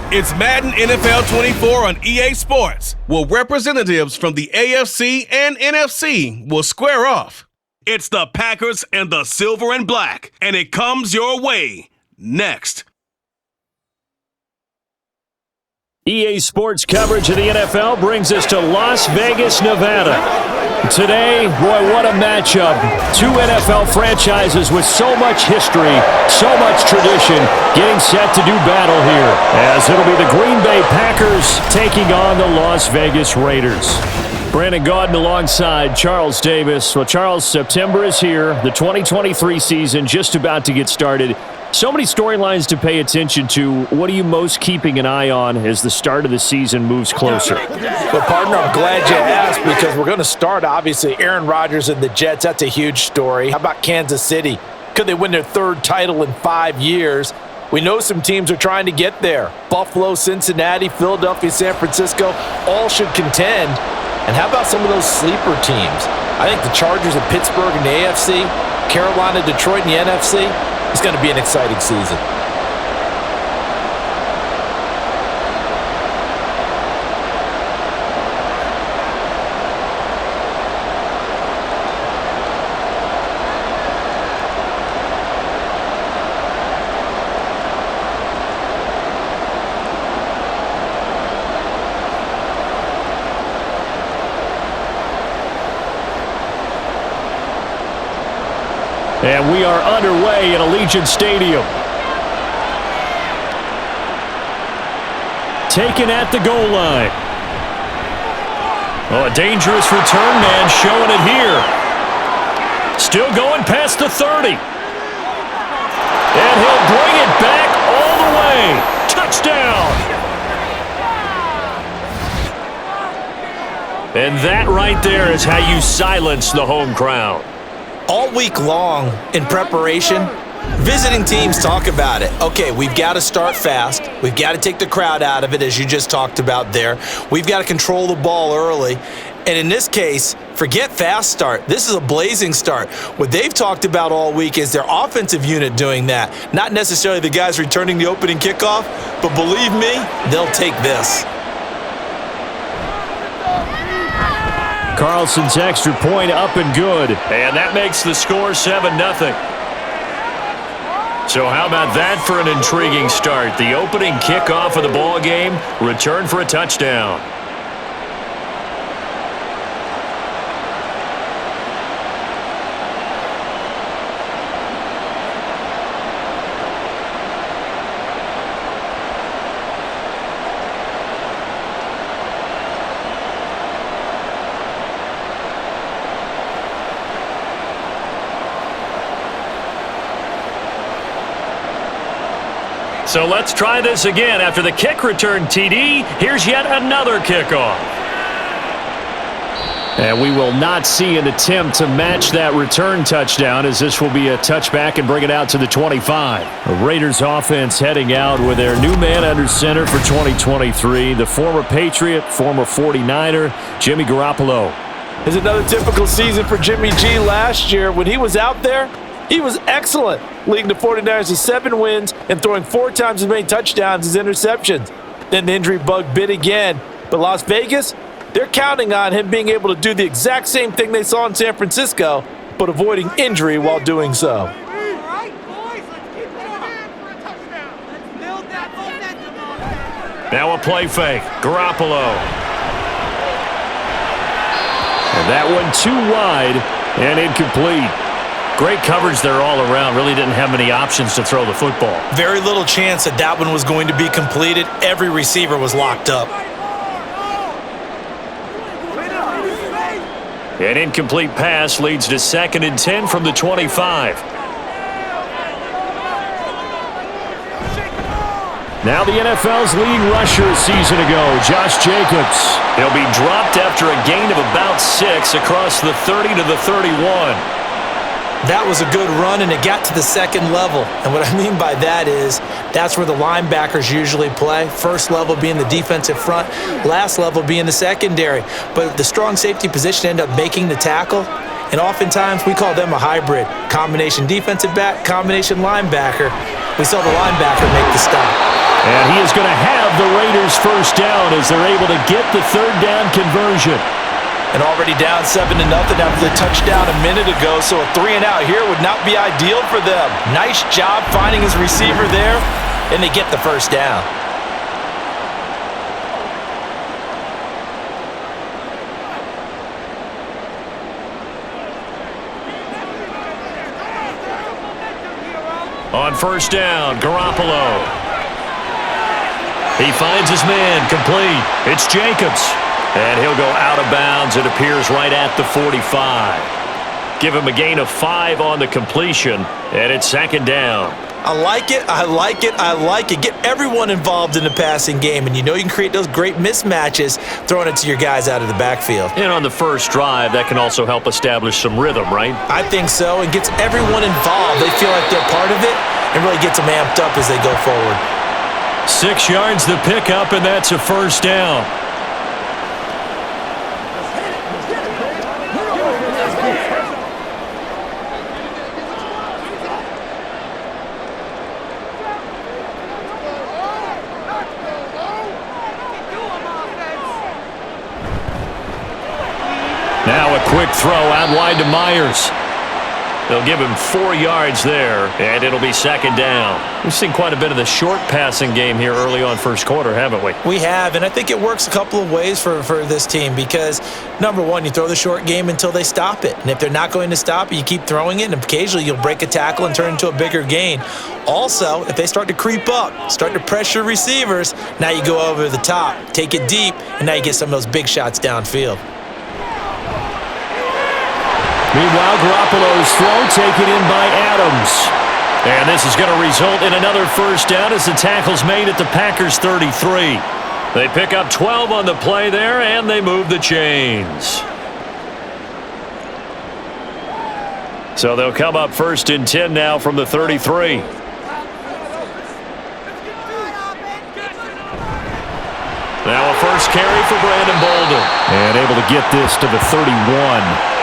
It's Madden NFL 24 on EA Sports, where representatives from the AFC and NFC will square off. It's the Packers and the Silver and Black, and it comes your way next. EA Sports coverage of the NFL brings us to Las Vegas, Nevada. Today, boy, what a matchup. Two NFL franchises with so much history, so much tradition, getting set to do battle here, as it'll be the Green Bay Packers taking on the Las Vegas Raiders. Brandon Gaudin alongside Charles Davis. Well, Charles, September is here. The 2023 season just about to get started. So many storylines to pay attention to. What are you most keeping an eye on as the start of the season moves closer? Well, partner, I'm glad you asked because we're going to start, obviously, Aaron Rodgers and the Jets. That's a huge story. How about Kansas City? Could they win their third title in 5 years? We know some teams are trying to get there. Buffalo, Cincinnati, Philadelphia, San Francisco, all should contend. And how about some of those sleeper teams? I think the Chargers and Pittsburgh in the AFC, Carolina, Detroit in the NFC, it's going to be an exciting season. And we are underway at Allegiant Stadium. Taken at the goal line. Oh, a dangerous return man showing it here. Still going past the 30. And he'll bring it back all the way. Touchdown. And that right there is how you silence the home crowd. All week long in preparation, visiting teams talk about it. Okay, we've got to start fast. We've got to take the crowd out of it, as you just talked about there. We've got to control the ball early. And in this case, forget fast start. This is a blazing start. What they've talked about all week is their offensive unit doing that. Not necessarily the guys returning the opening kickoff, but believe me, they'll take this. Carlson's extra point up and good. And that makes the score 7-0. So how about that for an intriguing start? The opening kickoff of the ball game, return for a touchdown. So let's try this again. After the kick return TD, here's yet another kickoff. And we will not see an attempt to match that return touchdown, as this will be a touchback and bring it out to the 25. The Raiders offense heading out with their new man under center for 2023, the former Patriot, former 49er, Jimmy Garoppolo. It's another typical season for Jimmy G. Last year, when he was out there, he was excellent, leading the 49ers to 7 wins and throwing 4 times as many touchdowns as interceptions. Then the injury bug bit again. But Las Vegas, they're counting on him being able to do the exact same thing they saw in San Francisco, but avoiding injury while doing so. Now a play fake. Garoppolo. And that one too wide and incomplete. Great coverage there all around. Really didn't have many options to throw the football. Very little chance that that one was going to be completed. Every receiver was locked up. An incomplete pass leads to 2nd and 10 from the 25. Now the NFL's leading rusher a season ago, Josh Jacobs. He'll be dropped after a gain of about 6 across the 30 to the 31. That was a good run, and it got to the 2nd level. And what I mean by that is that's where the linebackers usually play. First level being the defensive front, last level being the secondary. But the strong safety position ended up making the tackle, and oftentimes we call them a hybrid. Combination defensive back, combination linebacker. We saw the linebacker make the stop. And he is going to have the Raiders first down as they're able to get the third down conversion. And already down 7-0 after the touchdown a minute ago, so a 3-and-out here would not be ideal for them. Nice job finding his receiver there, and they get the first down. On first down, Garoppolo. He finds his man, complete. It's Jacobs. And he'll go out of bounds, it appears, right at the 45. Give him a gain of 5 on the completion, and it's second down. I like it, I like it, I like it. Get everyone involved in the passing game, and you know you can create those great mismatches throwing it to your guys out of the backfield. And on the first drive, that can also help establish some rhythm, right? I think so, and gets everyone involved. They feel like they're part of it, and really gets them amped up as they go forward. 6 yards the pickup, and that's a first down. Now a quick throw out wide to Myers. They'll give him 4 yards there, and it'll be second down. We've seen quite a bit of the short passing game here early on first quarter, haven't we? We have, and I think it works a couple of ways for this team because, number one, you throw the short game until they stop it. And if they're not going to stop it, you keep throwing it, and occasionally you'll break a tackle and turn into a bigger gain. Also, if they start to creep up, start to pressure receivers, now you go over the top, take it deep, and now you get some of those big shots downfield. Meanwhile, Garoppolo's throw taken in by Adams. And this is going to result in another first down as the tackle's made at the Packers' 33. They pick up 12 on the play there, and they move the chains. So they'll come up first and 10 now from the 33. Now a first carry for Brandon Bolden. And able to get this to the 31.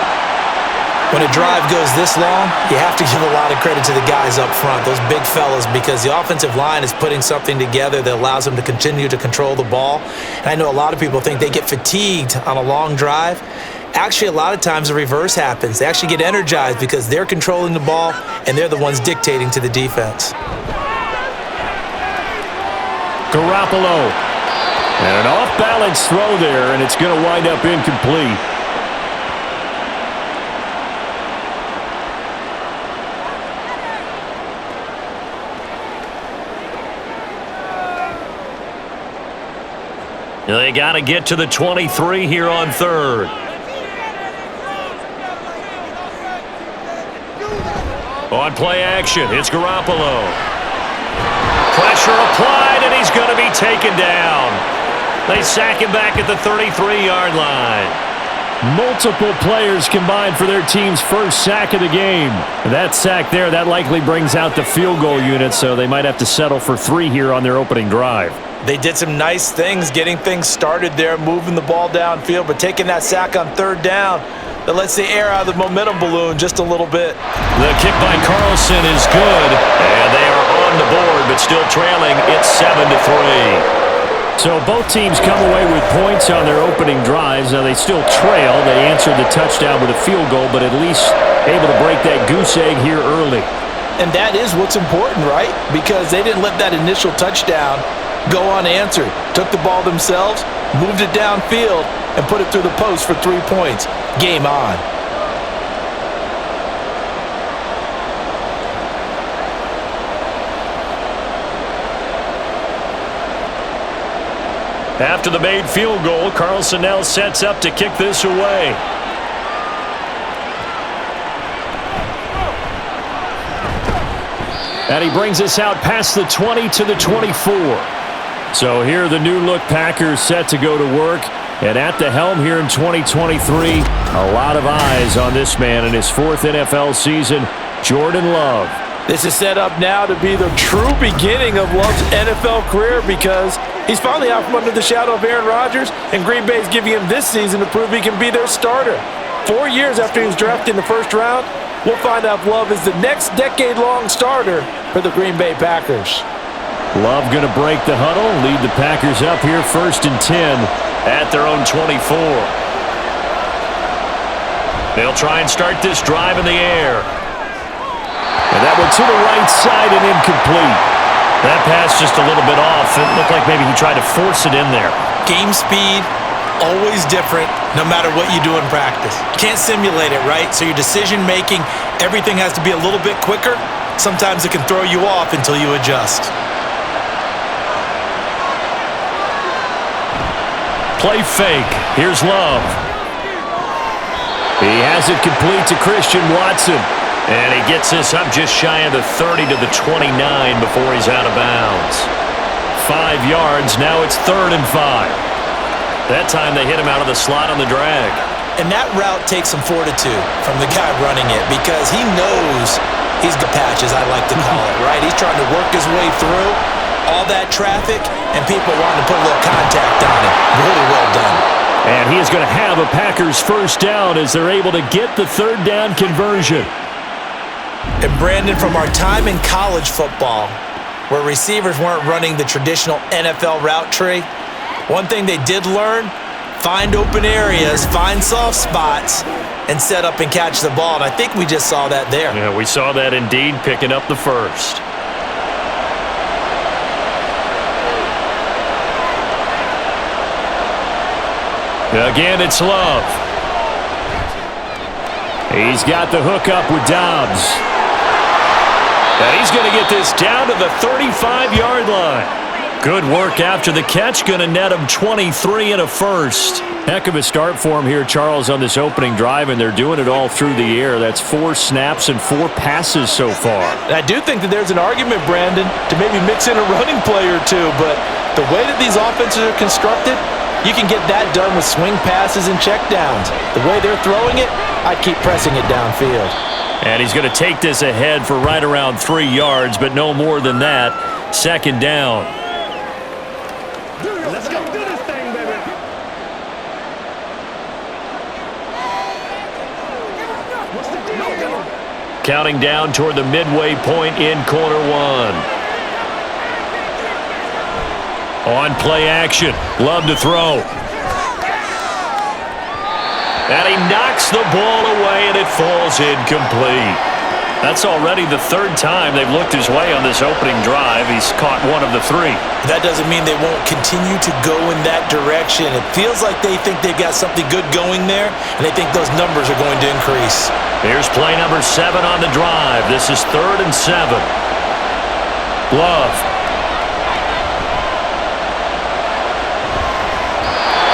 When a drive goes this long, you have to give a lot of credit to the guys up front, those big fellas, because the offensive line is putting something together that allows them to continue to control the ball. And I know a lot of people think they get fatigued on a long drive. Actually, a lot of times the reverse happens. They actually get energized because they're controlling the ball, and they're the ones dictating to the defense. Garoppolo. And an off-balance throw there, and it's going to wind up incomplete. They got to get to the 23 here on third. On play action, it's Garoppolo. Pressure applied, and he's going to be taken down. They sack him back at the 33-yard line. Multiple players combined for their team's first sack of the game. That sack there, that likely brings out the field goal unit, so they might have to settle for 3 here on their opening drive. They did some nice things getting things started there, moving the ball downfield, but taking that sack on third down, that lets the air out of the momentum balloon just a little bit. The kick by Carlson is good, and they are on the board, but still trailing. It's 7-3. So both teams come away with points on their opening drives. Now they still trail. They answered the touchdown with a field goal, but at least able to break that goose egg here early. And that is what's important, right? Because they didn't let that initial touchdown go unanswered. Took the ball themselves, moved it downfield, and put it through the post for 3 points. Game on. After the made field goal, Carlson now sets up to kick this away. And he brings us out past the 20 to the 24. So here the new look Packers set to go to work. And at the helm here in 2023, a lot of eyes on this man in his 4th NFL season, Jordan Love. This is set up now to be the true beginning of Love's NFL career because he's finally out from under the shadow of Aaron Rodgers, and Green Bay's giving him this season to prove he can be their starter. 4 years after he was drafted in the first round, we'll find out if Love is the next decade-long starter for the Green Bay Packers. Love going to break the huddle, lead the Packers up here 1st and 10 at their own 24. They'll try and start this drive in the air. And that one to the right side and incomplete. That pass just a little bit off. It looked like maybe he tried to force it in there. Game speed, always different no matter what you do in practice. Can't simulate it, right? So your decision-making, everything has to be a little bit quicker. Sometimes it can throw you off until you adjust. Play fake. Here's Love. He has it complete to Christian Watson. And he gets this up just shy of the 30 to the 29 before he's out of bounds. 5 yards. Now it's 3rd and 5. That time they hit him out of the slot on the drag. And that route takes some fortitude from the guy running it because he knows he's the patch, as I like to call it, right? He's trying to work his way through all that traffic, and people wanting to put a little contact on it. Really well done. And he is going to have a Packers first down as they're able to get the 3rd down conversion. And Brandon, from our time in college football, where receivers weren't running the traditional NFL route tree, one thing they did learn, find open areas, find soft spots, and set up and catch the ball. And I think we just saw that there. Yeah, we saw that indeed, picking up the first. Again, it's Love. He's got the hook up with Dobbs. And he's going to get this down to the 35-yard line. Good work after the catch. Going to net him 23 and a first. Heck of a start for him here, Charles, on this opening drive, and they're doing it all through the air. That's 4 snaps and 4 passes so far. I do think that there's an argument, Brandon, to maybe mix in a running play or two, but the way that these offenses are constructed, you can get that done with swing passes and checkdowns. The way they're throwing it, I'd keep pressing it downfield. And he's going to take this ahead for right around 3 yards, but no more than that. 2nd down. Let's go do this thing, baby. What's the deal? Counting down toward the midway point in quarter 1. On play action. Love to throw. And he knocks the ball away, and it falls incomplete. That's already the 3rd time they've looked his way on this opening drive. He's caught 1 of the 3. That doesn't mean they won't continue to go in that direction. It feels like they think they've got something good going there, and they think those numbers are going to increase. Here's play number 7 on the drive. This is 3rd and 7. Love.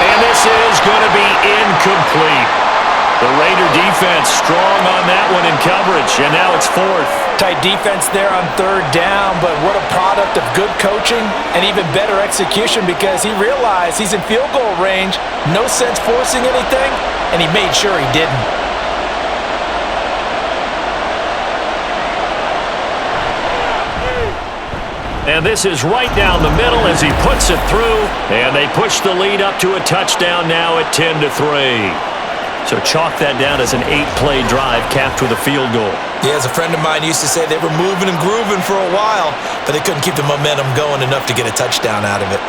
And this is going to be incomplete. The Raider defense strong on that one in coverage, and now it's 4th. Tight defense there on 3rd down, but what a product of good coaching and even better execution because he realized he's in field goal range, no sense forcing anything, and he made sure he didn't. And this is right down the middle as he puts it through, and they push the lead up to a touchdown now at 10-3. So chalk that down as an 8-play drive capped with a field goal. Yeah, as a friend of mine used to say, they were moving and grooving for a while, but they couldn't keep the momentum going enough to get a touchdown out of it.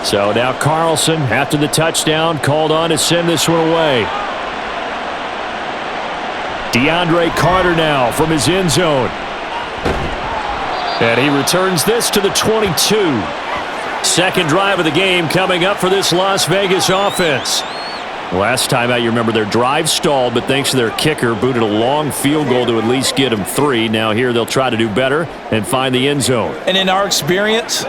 So now Carlson, after the touchdown, called on to send this one away. DeAndre Carter now from his end zone. And he returns this to the 22. 2nd drive of the game coming up for this Las Vegas offense. Last time out, you remember their drive stalled, but thanks to their kicker, booted a long field goal to at least get them 3. Now here they'll try to do better and find the end zone. And in our experience,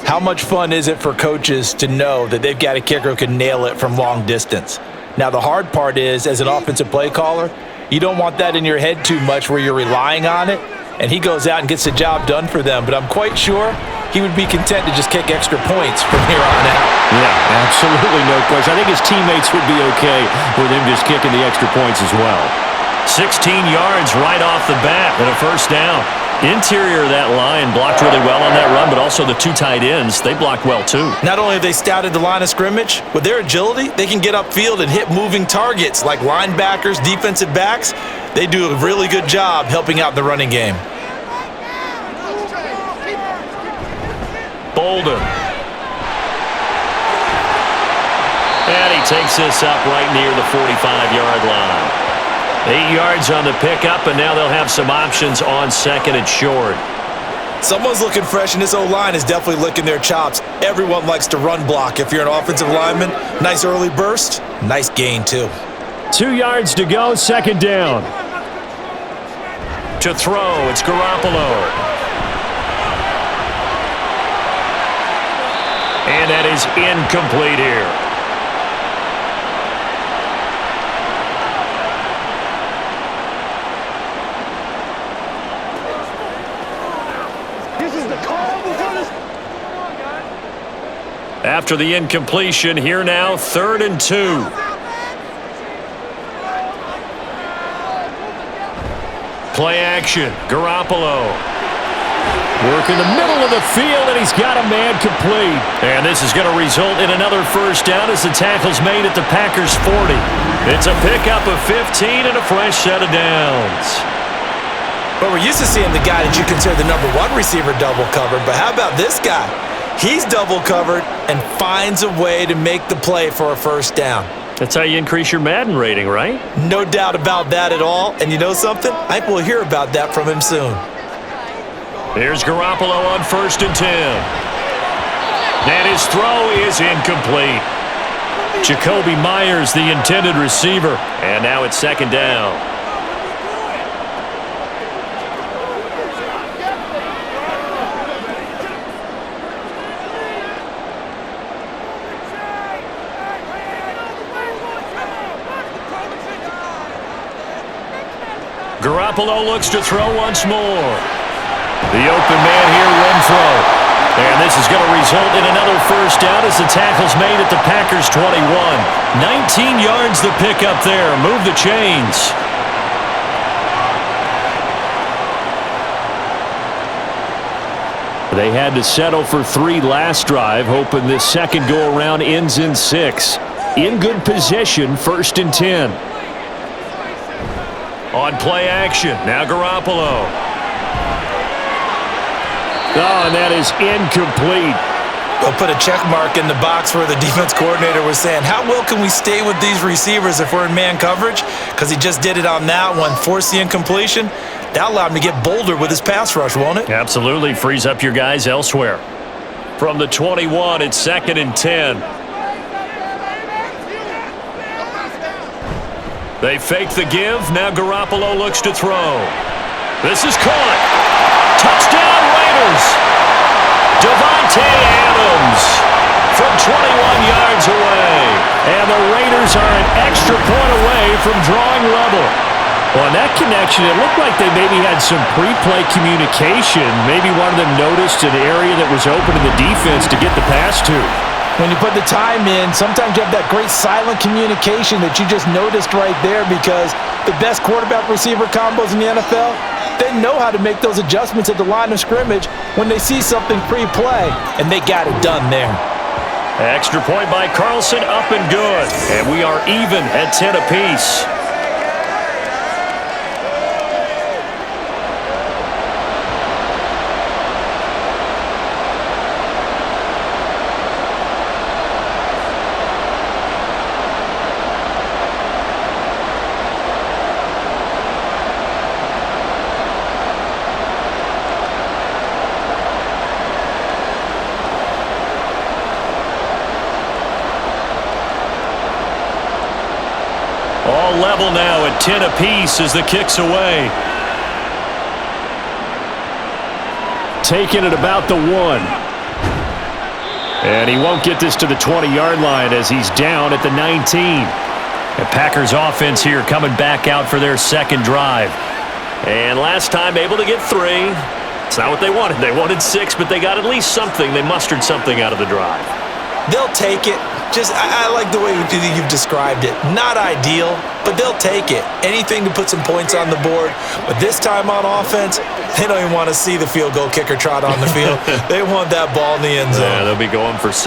how much fun is it for coaches to know that they've got a kicker who can nail it from long distance? Now, the hard part is, as an offensive play caller, you don't want that in your head too much where you're relying on it, and he goes out and gets the job done for them. But I'm quite sure he would be content to just kick extra points from here on out. Yeah, absolutely no question. I think his teammates would be okay with him just kicking the extra points as well. 16 yards right off the bat and a first down. Interior of that line blocked really well on that run, but also the two tight ends, they blocked well too. Not only have they scouted the line of scrimmage, with their agility, they can get upfield and hit moving targets like linebackers, defensive backs. They do a really good job helping out the running game. Bolden. And he takes this up right near the 45-yard line. 8 yards on the pickup, and now they'll have some options on second and short. Someone's looking fresh, and this O-line is definitely licking their chops. Everyone likes to run block. If you're an offensive lineman, nice early burst, nice gain too. 2 yards to go, second down. To throw, it's Garoppolo. And that is incomplete here. After the incompletion, here now, 3rd and 2. Play action, Garoppolo. Work in the middle of the field, and he's got a man complete. And this is going to result in another first down as the tackle's made at the Packers' 40. It's a pickup of 15 and a fresh set of downs. But we're used to seeing the guy that you consider the number 1 receiver double covered, but how about this guy? He's double covered and finds a way to make the play for a first down. That's how you increase your Madden rating, right? No doubt about that at all. And you know something? I think we'll hear about that from him soon. Here's Garoppolo on 1st and 10. And his throw is incomplete. Jacoby Myers, the intended receiver. And now it's 2nd down. Garoppolo looks to throw once more. The open man here, Renfro. And this is going to result in another first down as the tackle's made at the Packers' 21. 19 yards the pickup there. Move the chains. They had to settle for 3 last drive, hoping this second go-around ends in 6. In good position, 1st and 10. On play action, now Garoppolo. Oh, and that is incomplete. They'll put a check mark in the box where the defense coordinator was saying, how well can we stay with these receivers if we're in man coverage? Because he just did it on that one, forced the incompletion. That allowed him to get bolder with his pass rush, won't it? Absolutely, frees up your guys elsewhere. From the 21, it's 2nd and 10. They fake the give. Now Garoppolo looks to throw. This is caught. Touchdown Raiders. Devontae Adams from 21 yards away. And the Raiders are an extra point away from drawing level. Well, in that connection, it looked like they maybe had some pre-play communication. Maybe one of them noticed an area that was open to the defense to get the pass to. When you put the time in, sometimes you have that great silent communication that you just noticed right there, because the best quarterback-receiver combos in the NFL, they know how to make those adjustments at the line of scrimmage when they see something pre-play, and they got it done there. Extra point by Carlson, up and good. And we are even at 10 apiece. All level now at 10 apiece as the kick's away. Taking it about the 1. And he won't get this to the 20-yard line as he's down at the 19. The Packers offense here coming back out for their second drive. And last time able to get 3. It's not what they wanted. They wanted 6, but they got at least something. They mustered something out of the drive. They'll take it. I like the way you've described it. Not ideal, but they'll take it. Anything to put some points on the board. But this time on offense, they don't even want to see the field goal kicker trot on the field. They want that ball in the end zone. Yeah, they'll be going for 6.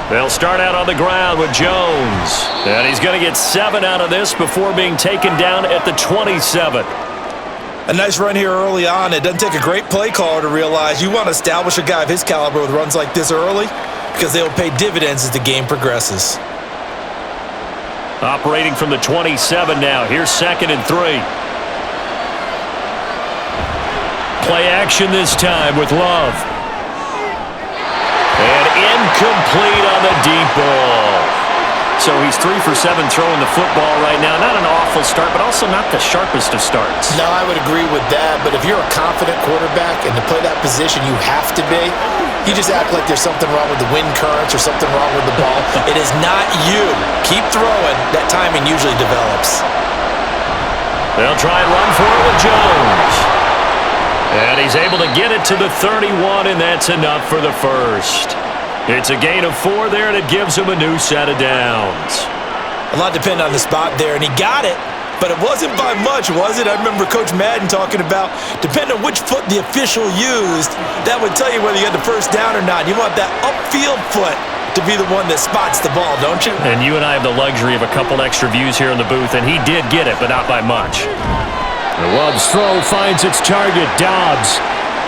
They'll start out on the ground with Jones. And he's going to get 7 out of this before being taken down at the 27. A nice run here early on. It doesn't take a great play caller to realize you want to establish a guy of his caliber with runs like this early because they will pay dividends as the game progresses. Operating from the 27 now. Here's 2nd and 3. Play action this time with Love. And incomplete on the deep ball. So he's 3 for 7 throwing the football right now. Not an awful start, but also not the sharpest of starts. No, I would agree with that. But if you're a confident quarterback and to play that position, you have to be. You just act like there's something wrong with the wind currents or something wrong with the ball. It is not you. Keep throwing. That timing usually develops. They'll try and run for it with Jones. And he's able to get it to the 31, and that's enough for the first. It's a gain of 4 there, and it gives him a new set of downs. A lot depended on the spot there, and he got it, but it wasn't by much, was it? I remember Coach Madden talking about, depending on which foot the official used, that would tell you whether you had the first down or not. You want that upfield foot to be the one that spots the ball, don't you? And you and I have the luxury of a couple extra views here in the booth, and he did get it, but not by much. The Love's throw finds its target, Dobbs.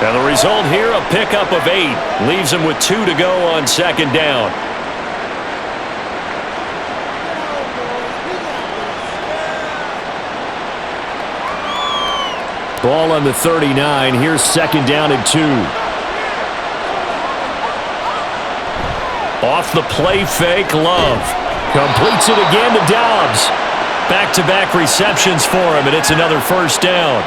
And the result here, a pickup of 8. Leaves him with 2 to go on 2nd down. Ball on the 39. Here's 2nd down and 2. Off the play fake, Love. Completes it again to Dobbs. Back-to-back receptions for him, and it's another first down.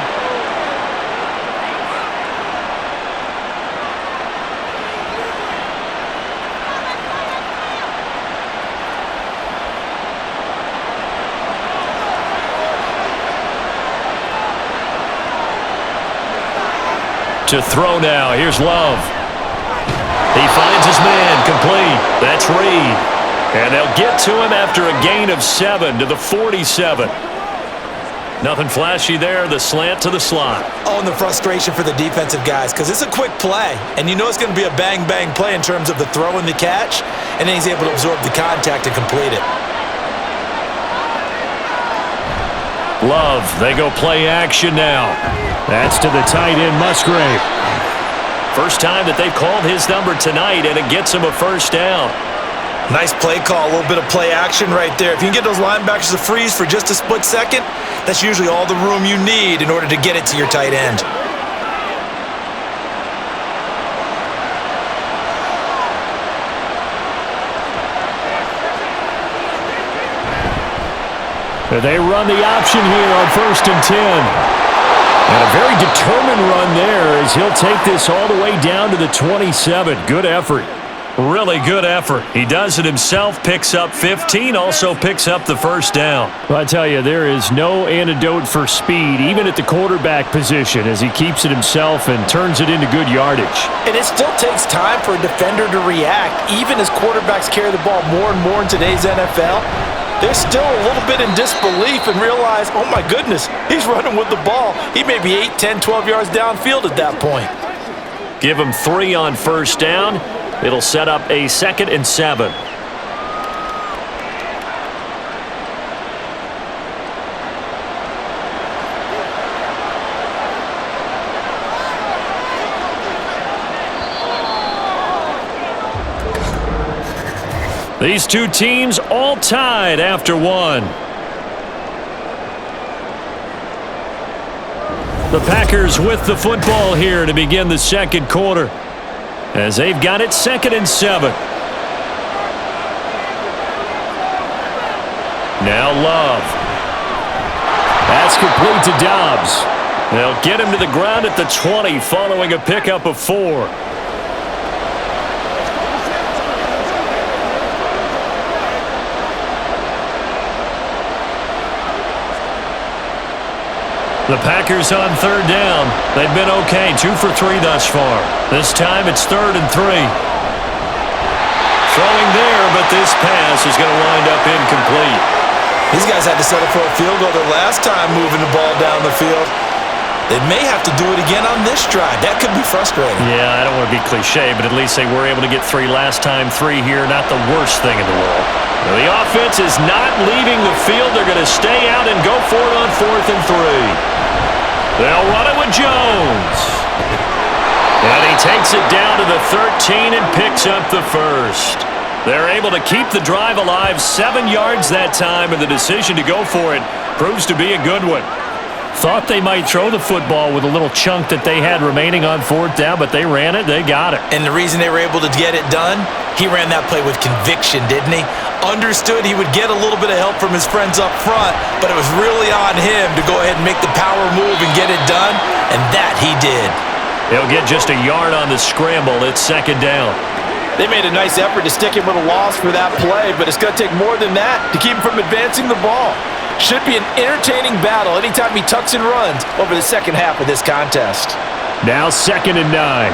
To throw now. Here's Love. He finds his man. Complete. That's Reed. And they'll get to him after a gain of 7 to the 47. Nothing flashy there. The slant to the slot. Oh, and the frustration for the defensive guys because it's a quick play. And you know it's going to be a bang-bang play in terms of the throw and the catch. And then he's able to absorb the contact and complete it. Love, they go play action now. That's to the tight end, Musgrave. First time that they've called his number tonight, and it gets him a first down. Nice play call, a little bit of play action right there. If you can get those linebackers to freeze for just a split second, that's usually all the room you need in order to get it to your tight end. They run the option here on 1st and 10. And a very determined run there as he'll take this all the way down to the 27. Good effort. Really good effort. He does it himself, picks up 15, also picks up the first down. Well, I tell you, there is no antidote for speed, even at the quarterback position, as he keeps it himself and turns it into good yardage. And it still takes time for a defender to react, even as quarterbacks carry the ball more and more in today's NFL. They're still a little bit in disbelief and realize, oh my goodness, he's running with the ball. He may be 8, 10, 12 yards downfield at that point. Give him 3 on first down. It'll set up a 2nd and 7. These two teams all tied after 1. The Packers with the football here to begin the 2nd quarter, as they've got it 2nd and 7. Now Love. That's complete to Dobbs. They'll get him to the ground at the 20 following a pickup of 4. The Packers on 3rd down. They've been okay, 2 for 3 thus far. This time it's 3rd and 3. Throwing there, but this pass is going to wind up incomplete. incomplete. These guys had to settle for a field goal their last time moving the ball down the field. They may have to do it again on this drive. That could be frustrating. Yeah, I don't want to be cliche, but at least they were able to get 3 last time. 3 here, not the worst thing in the world. Now, the offense is not leaving the field. They're going to stay out and go for it on 4th and 3. They'll run it with Jones. And he takes it down to the 13 and picks up the first. They're able to keep the drive alive, 7 yards that time, and the decision to go for it proves to be a good one. Thought they might throw the football with a little chunk that they had remaining on 4th down, but they ran it, they got it. And the reason they were able to get it done, he ran that play with conviction, didn't he? Understood he would get a little bit of help from his friends up front, but it was really on him to go ahead and make the power move and get it done, and that he did. He'll get just a yard on the scramble. It's 2nd down. They made a nice effort to stick him with a loss for that play, but it's going to take more than that to keep him from advancing the ball. Should be an entertaining battle anytime he tucks and runs over the second half of this contest. Now 2nd and 9.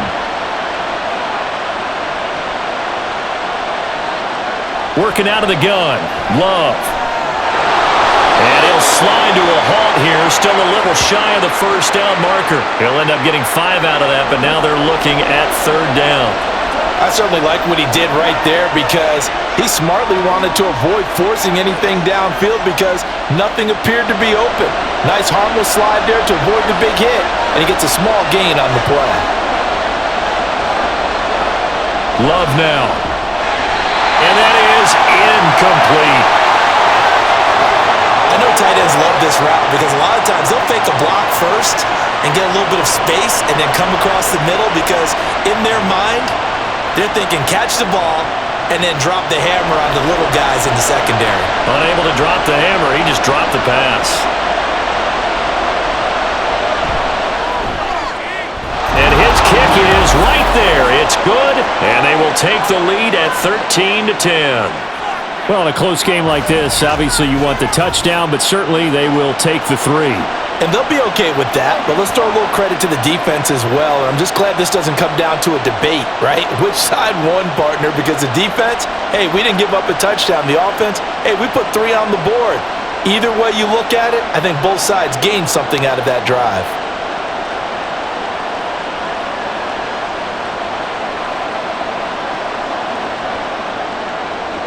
Working out of the gun. Love. And he'll slide to a halt here. Still a little shy of the 1st down marker. He'll end up getting 5 out of that, but now they're looking at 3rd down. I certainly like what he did right there because he smartly wanted to avoid forcing anything downfield because nothing appeared to be open. Nice harmless slide there to avoid the big hit, and he gets a small gain on the play. Love now. And that is incomplete. I know tight ends love this route because a lot of times they'll fake a block first and get a little bit of space and then come across the middle because in their mind, they're thinking catch the ball and then drop the hammer on the little guys in the secondary. Unable to drop the hammer, he just dropped the pass. And his kick is right there. It's good, and they will take the lead at 13-10. Well, in a close game like this, obviously you want the touchdown, but certainly they will take the 3. And they'll be okay with that, but let's throw a little credit to the defense as well. And I'm just glad this doesn't come down to a debate, right? Which side won, partner? Because the defense, hey, we didn't give up a touchdown. The offense, hey, we put 3 on the board. Either way you look at it, I think both sides gained something out of that drive.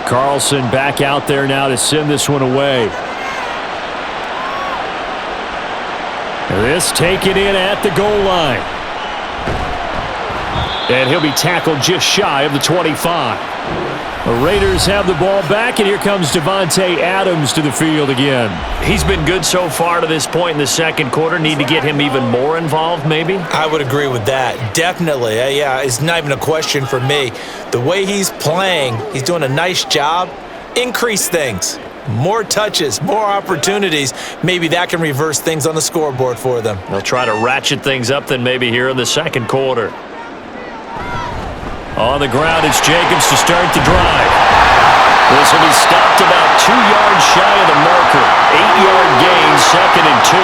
Carlson back out there now to send this one away. This taken in at the goal line. And he'll be tackled just shy of the 25. The Raiders have the ball back, and here comes Devontae Adams to the field again. He's been good so far to this point in the second quarter. Need to get him even more involved, maybe? I would agree with that. Definitely. Yeah, it's not even a question for me. The way he's playing, he's doing a nice job. Increase things. More touches, more opportunities. Maybe that can reverse things on the scoreboard for them. They'll try to ratchet things up then maybe here in the second quarter. On the ground, it's Jacobs to start the drive. This will be stopped about 2 yards shy of the marker. 8-yard gain, 2nd and 2.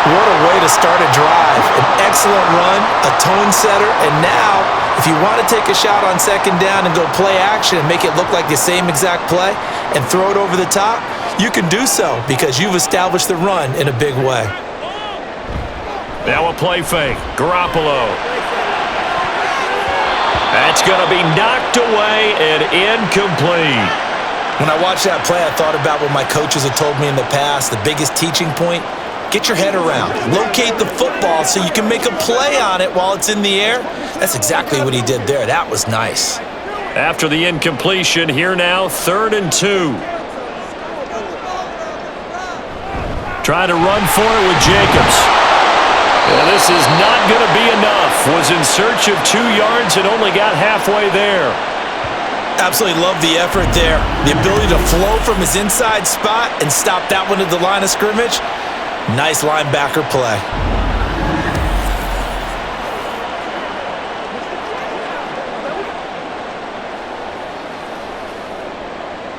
What a way to start a drive. An excellent run, a tone setter, and now, if you want to take a shot on 2nd down and go play action and make it look like the same exact play and throw it over the top, you can do so because you've established the run in a big way. Now a play fake. Garoppolo. That's going to be knocked away and incomplete. When I watched that play, I thought about what my coaches have told me in the past. The biggest teaching point, get your head around. Locate the football so you can make a play on it while it's in the air. That's exactly what he did there. That was nice. After the incompletion, here now, 3rd and 2. Try to run for it with Jacobs. Well, this is not going to be enough. Was in search of 2 yards and only got halfway there. Absolutely love the effort there. The ability to flow from his inside spot and stop that one at the line of scrimmage. Nice linebacker play.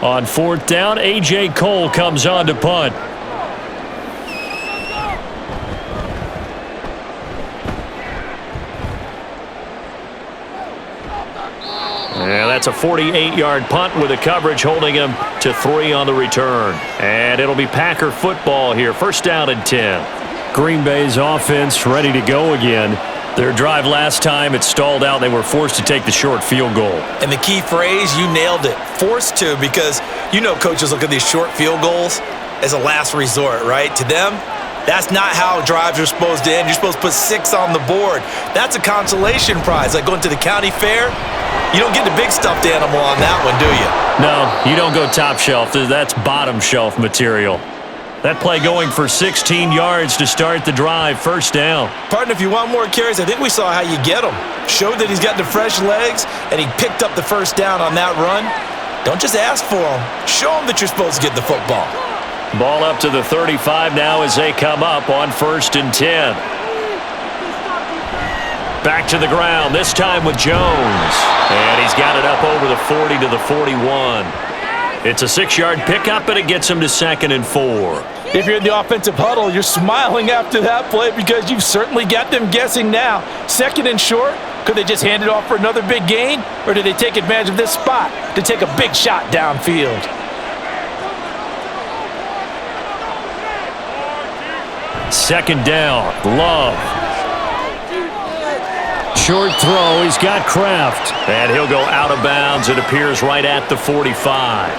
On 4th down, A.J. Cole comes on to punt. And that's a 48-yard punt with the coverage holding him to 3 on the return. And it'll be Packer football here. First down and 10. Green Bay's offense ready to go again. Their drive last time, it stalled out. They were forced to take the short field goal. And the key phrase, you nailed it. Forced to, because you know coaches look at these short field goals as a last resort, right? To them, that's not how drives are supposed to end. You're supposed to put 6 on the board. That's a consolation prize. Like going to the county fair, you don't get the big stuffed animal on that one, do you? No, you don't go top shelf. That's bottom shelf material. That play going for 16 yards to start the drive. First down. Partner, if you want more carries, I think we saw how you get them. Showed that he's got the fresh legs, and he picked up the first down on that run. Don't just ask for them. Show them that you're supposed to get the football. Ball up to the 35 now as they come up on 1st and 10. Back to the ground, this time with Jones. And he's got it up over the 40 to the 41. It's a 6-yard pickup, and it gets him to 2nd and 4. If you're in the offensive huddle, you're smiling after that play because you've certainly got them guessing now. 2nd and short, could they just hand it off for another big gain? Or do they take advantage of this spot to take a big shot downfield? Second down, Love. Short throw, he's got Kraft. And he'll go out of bounds. It appears right at the 45.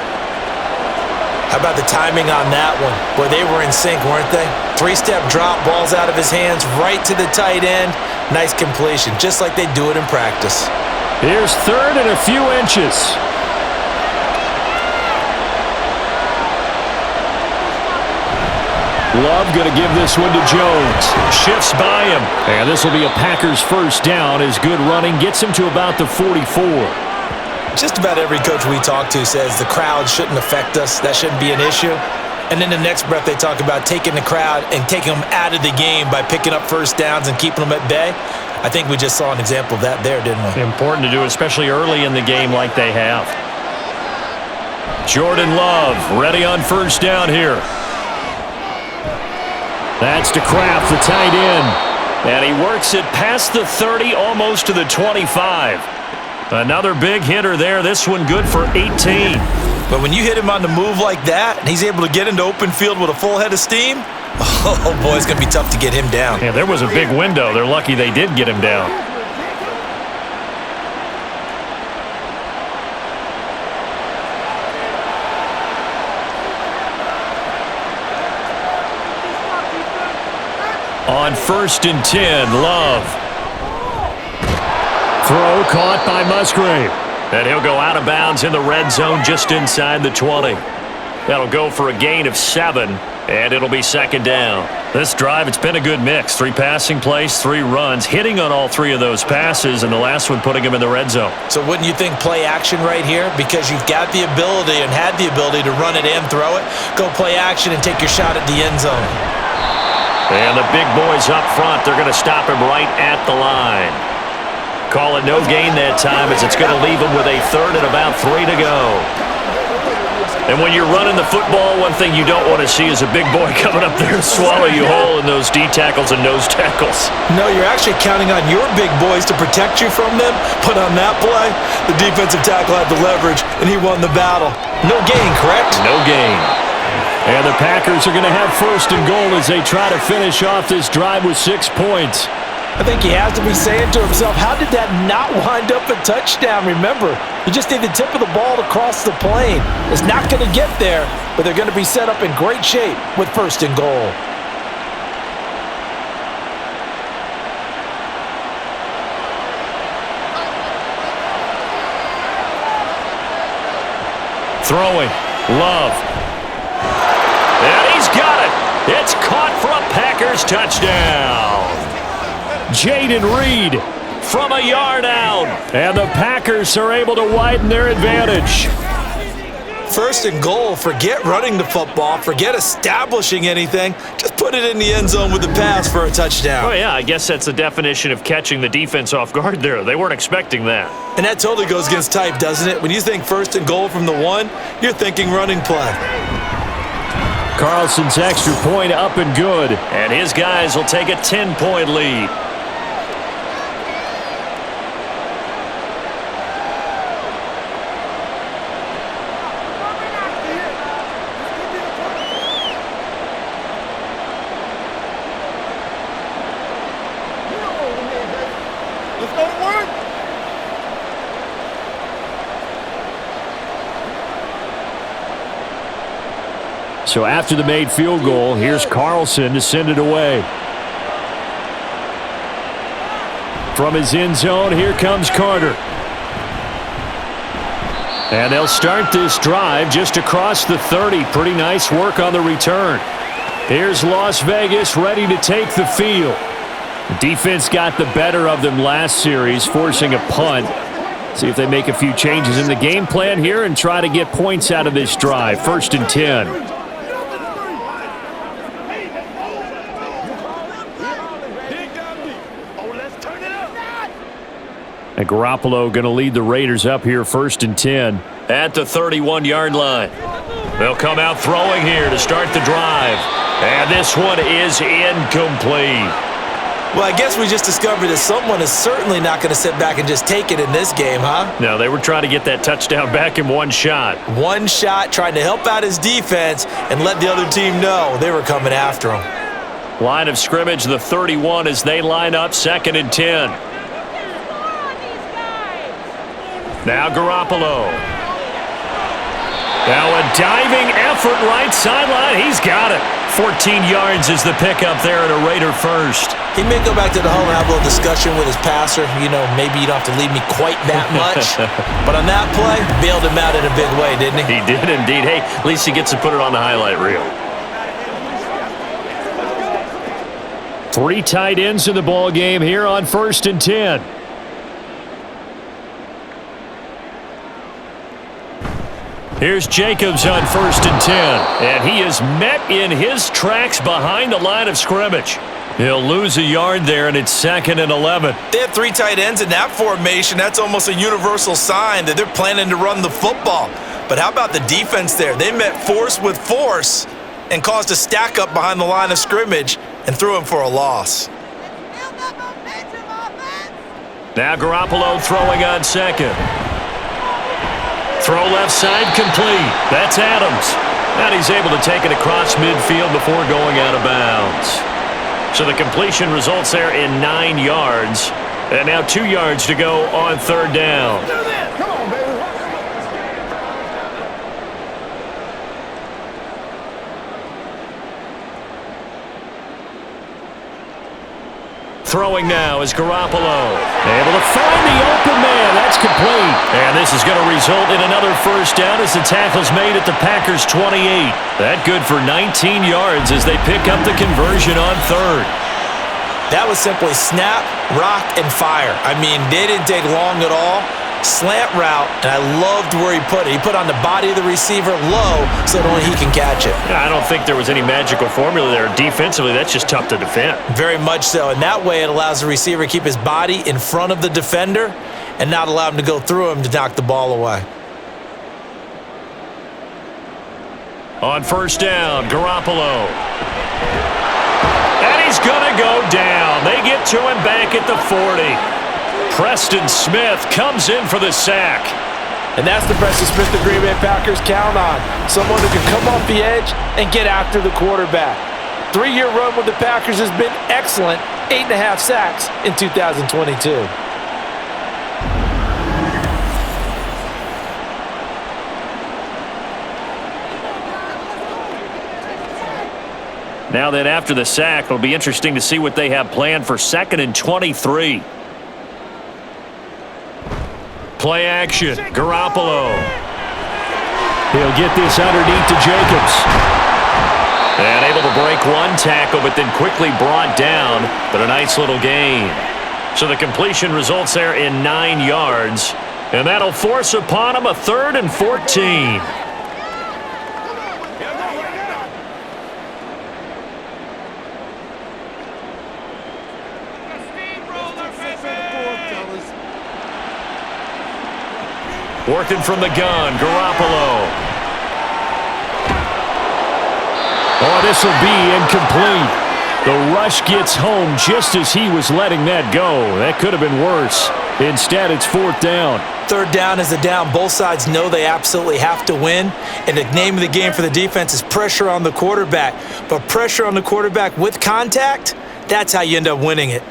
How about the timing on that one? Boy, they were in sync, weren't they? 3-step drop, balls out of his hands, right to the tight end. Nice completion, just like they do it in practice. Here's 3rd and a few inches. Love going to give this one to Jones. Shifts by him. And this will be a Packers first down. His good running gets him to about the 44. Just about every coach we talk to says the crowd shouldn't affect us. That shouldn't be an issue. And then the next breath they talk about taking the crowd and taking them out of the game by picking up first downs and keeping them at bay. I think we just saw an example of that there, didn't we? Important to do, especially early in the game like they have. Jordan Love ready on first down here. That's to Kraft, the tight end. And he works it past the 30, almost to the 25. Another big hitter there. This one good for 18. But when you hit him on the move like that, and he's able to get into open field with a full head of steam, oh boy, it's going to be tough to get him down. Yeah, there was a big window. They're lucky they did get him down. On 1st and 10, Love. Throw caught by Musgrave. And he'll go out of bounds in the red zone just inside the 20. That'll go for a gain of 7, and it'll be 2nd down. This drive, it's been a good mix. 3 passing plays, 3 runs, hitting on all 3 of those passes, and the last one putting him in the red zone. So wouldn't you think play action right here? Because you've got the ability and had the ability to run it and throw it. Go play action and take your shot at the end zone. And the big boys up front, they're going to stop him right at the line. Call it no gain that time as it's going to leave him with a 3rd and about 3 to go. And when you're running the football, one thing you don't want to see is a big boy coming up there and swallow you whole in those D tackles and nose tackles. No, you're actually counting on your big boys to protect you from them. But on that play, the defensive tackle had the leverage, and he won the battle. No gain, correct? No gain. And the Packers are going to have 1st and goal as they try to finish off this drive with 6 points. I think he has to be saying to himself, how did that not wind up a touchdown? Remember, you just need the tip of the ball to cross the plane. It's not going to get there, but they're going to be set up in great shape with 1st and goal. Throwing, Love. And he's got it. It's caught for a Packers touchdown. Jaden Reed from a yard out. And the Packers are able to widen their advantage. 1st and goal. Forget running the football. Forget establishing anything. Just put it in the end zone with the pass for a touchdown. Oh, yeah, I guess that's the definition of catching the defense off guard there. They weren't expecting that. And that totally goes against type, doesn't it? When you think 1st and goal from the 1, you're thinking running play. Carlson's extra point up and good. And his guys will take a 10-point lead. So after the made field goal, here's Carlson to send it away. From his end zone, here comes Carter. And they'll start this drive just across the 30. Pretty nice work on the return. Here's Las Vegas ready to take the field. The defense got the better of them last series, forcing a punt. See if they make a few changes in the game plan here and try to get points out of this drive. 1st and 10. And Garoppolo going to lead the Raiders up here 1st and 10 at the 31-yard line. They'll come out throwing here to start the drive. And this one is incomplete. Well, I guess we just discovered that someone is certainly not going to sit back and just take it in this game, huh? No, they were trying to get that touchdown back in one shot. One shot, trying to help out his defense and let the other team know they were coming after him. Line of scrimmage, the 31 as they line up 2nd and 10. Now Garoppolo. Now a diving effort right sideline. He's got it. 14 yards is the pickup there at a Raider first. He may go back to the home and have a little discussion with his passer. You know, maybe you don't have to leave me quite that much. But on that play, bailed him out in a big way, didn't he? He did indeed. Hey, at least he gets to put it on the highlight reel. 3 tight ends in the ball game here on 1st and 10. Here's Jacobs on 1st and 10. And he is met in his tracks behind the line of scrimmage. He'll lose a yard there, and it's 2nd and 11. They have 3 tight ends in that formation. That's almost a universal sign that they're planning to run the football. But how about the defense there? They met force with force and caused a stack up behind the line of scrimmage and threw him for a loss. Now Garoppolo throwing on 2nd. Throw left side complete. That's Adams. And he's able to take it across midfield before going out of bounds. So the completion results there in 9 yards. And now 2 yards to go on 3rd down. Come on, baby. Throwing now is Garoppolo. Able to find the open man. That's complete. And this is going to result in another 1st down as the tackle's made at the Packers' 28. That good for 19 yards as they pick up the conversion on 3rd. That was simply snap, rock, and fire. I mean, they didn't take long at all. Slant route, and I loved where he put it. He put on the body of the receiver low so that only he can catch it. I don't think there was any magical formula there. Defensively, that's just tough to defend. Very much so. And that way it allows the receiver to keep his body in front of the defender and not allow him to go through him to knock the ball away. On 1st down, Garoppolo. And he's going to go down. They get to him back at the 40. Preston Smith comes in for the sack. And that's the Preston Smith the Green Bay Packers count on. Someone who can come off the edge and get after the quarterback. 3-year run with the Packers has been excellent. 8.5 sacks in 2022. Now then, after the sack, it'll be interesting to see what they have planned for 2nd and 23. Play action, Garoppolo. He'll get this underneath to Jacobs. And able to break one tackle, but then quickly brought down, but a nice little gain. So the completion results there in 9 yards, and that'll force upon him a 3rd and 14. Working from the gun, Garoppolo. Oh, this will be incomplete. The rush gets home just as he was letting that go. That could have been worse. Instead, it's 4th down. 3rd down is a down. Both sides know they absolutely have to win. And the name of the game for the defense is pressure on the quarterback. But pressure on the quarterback with contact, that's how you end up winning it.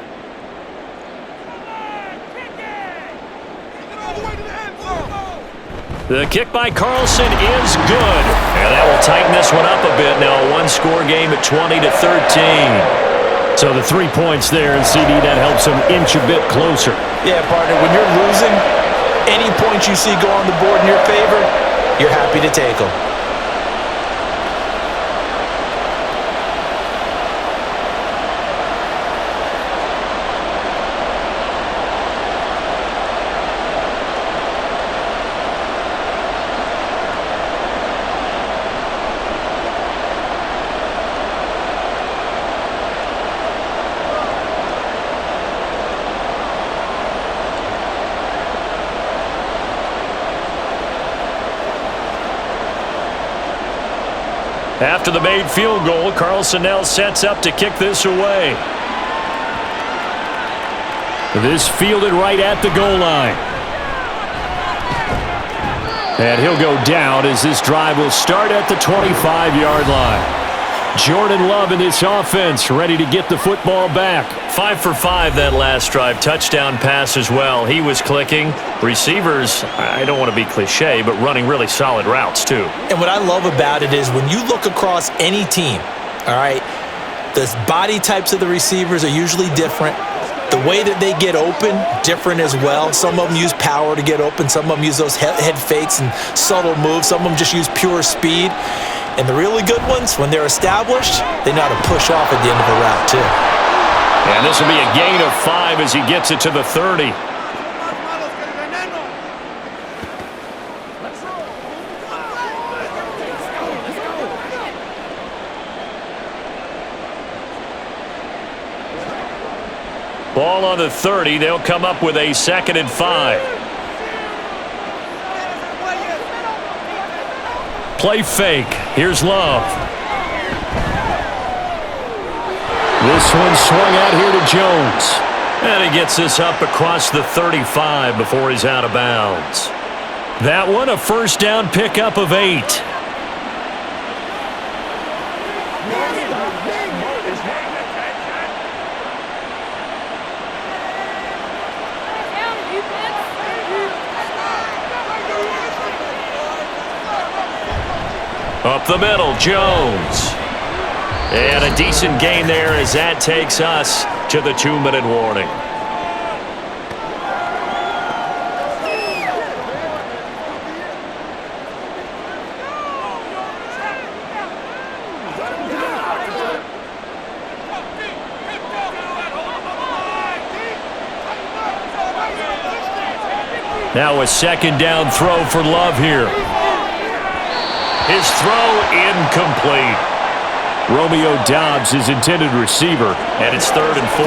The kick by Carlson is good. And that will tighten this one up a bit now. A one-score game at 20-13. So the 3 points there, and CD, that helps them inch a bit closer. Yeah, partner, when you're losing, any points you see go on the board in your favor, you're happy to take them. After the made field goal, Carlson now sets up to kick this away. This fielded right at the goal line. And he'll go down as this drive will start at the 25-yard line. Jordan Love in this offense, ready to get the football back. 5 for 5 that last drive. Touchdown pass as well. He was clicking. Receivers, I don't want to be cliche, but running really solid routes too. And what I love about it is when you look across any team, all right, the body types of the receivers are usually different. The way that they get open, different as well. Some of them use power to get open. Some of them use those head fakes and subtle moves. Some of them just use pure speed. And the really good ones, when they're established, they know how to push off at the end of a route too. And this will be a gain of 5 as he gets it to the 30. Ball on the 30. They'll come up with a 2nd and 5. Play fake. Here's Love. This one swung out here to Jones. And he gets this up across the 35 before he's out of bounds. That one a first down pickup of 8. Up the middle, Jones. And a decent gain there as that takes us to the 2-minute warning. Now a 2nd down throw for Love here. His throw incomplete. Romeo Doubs, his intended receiver, and it's 3rd and 4.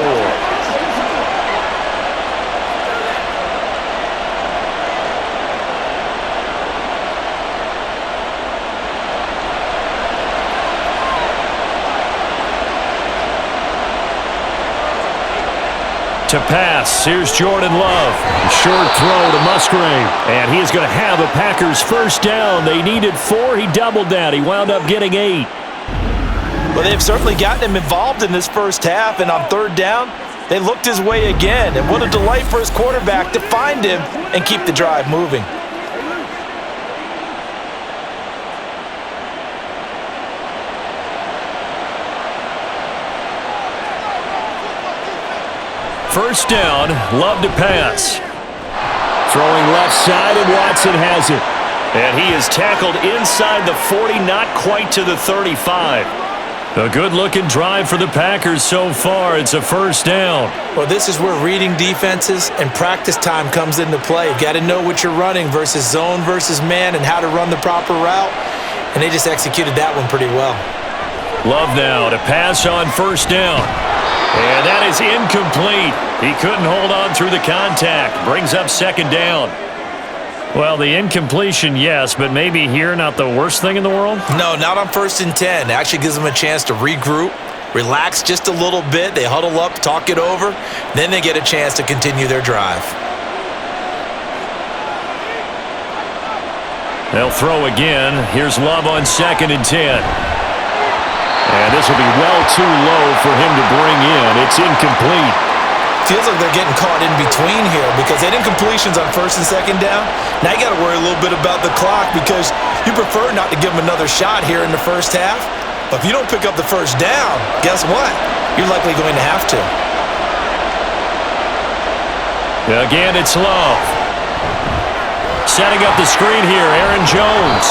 To pass, here's Jordan Love. Short throw to Musgrave. And he is going to have a Packers first down. They needed 4. He doubled that. He wound up getting 8. Well, they've certainly gotten him involved in this first half, and on 3rd down, they looked his way again. And what a delight for his quarterback to find him and keep the drive moving. First down, Love to pass. Throwing left side, and Watson has it. And he is tackled inside the 40, not quite to the 35. A good-looking drive for the Packers so far. It's a first down. Well, this is where reading defenses and practice time comes into play. You've got to know what you're running versus zone versus man and how to run the proper route. And they just executed that one pretty well. Love now to pass on first down. And that is incomplete. He couldn't hold on through the contact. Brings up 2nd down. Well, the incompletion, yes, but maybe here not the worst thing in the world? No, not on 1st and 10. It actually gives them a chance to regroup, relax just a little bit. They huddle up, talk it over. Then they get a chance to continue their drive. They'll throw again. Here's Love on 2nd and 10. And this will be well too low for him to bring in. It's incomplete. feels like they're getting caught in between here because they didn't completions on first and second down. Now you got to worry a little bit about the clock because you prefer not to give them another shot here in the first half. But if you don't pick up the first down, guess what? You're likely going to have to. Again, it's Love. Setting up the screen here, Aaron Jones.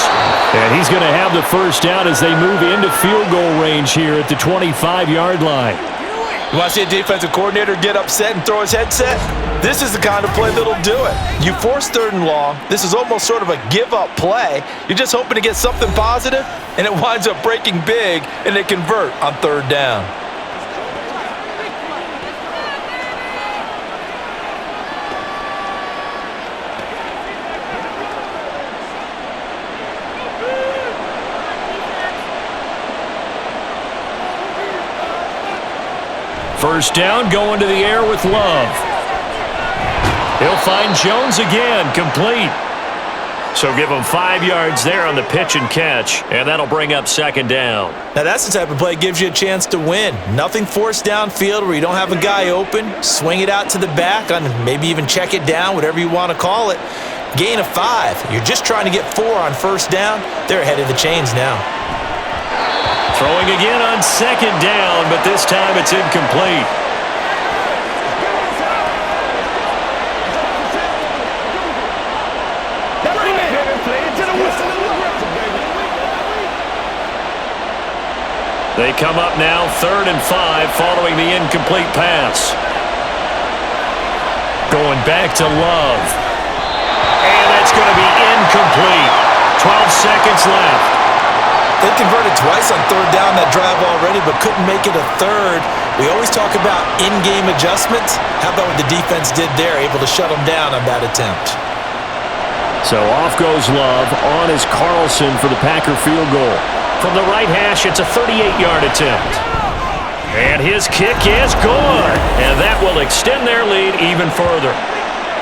And he's going to have the first down as they move into field goal range here at the 25-yard line. You want to see a defensive coordinator get upset and throw his headset? This is the kind of play that'll do it. You force third and long. This is almost sort of a give-up play. You're just hoping to get something positive, and it winds up breaking big, and they convert on third down. First down, going to the air with Love. He'll find Jones again, complete. So give him 5 yards there on the pitch and catch, and that'll bring up second down. Now that's the type of play that gives you a chance to win. Nothing forced downfield where you don't have a guy open. Swing it out to the back, on maybe even check it down, whatever you want to call it. Gain of 5. You're just trying to get 4 on first down. They're ahead of the chains now. Throwing again on second down, but this time it's incomplete. They come up now 3rd and 5 following the incomplete pass. Going back to Love. And that's going to be incomplete. 12 seconds left. They converted twice on third down that drive already, but couldn't make it a third. We always talk about in-game adjustments. How about what the defense did there, able to shut them down on that attempt? So off goes Love. On is Carlson for the Packer field goal. From the right hash, it's a 38-yard attempt. And his kick is good. And that will extend their lead even further.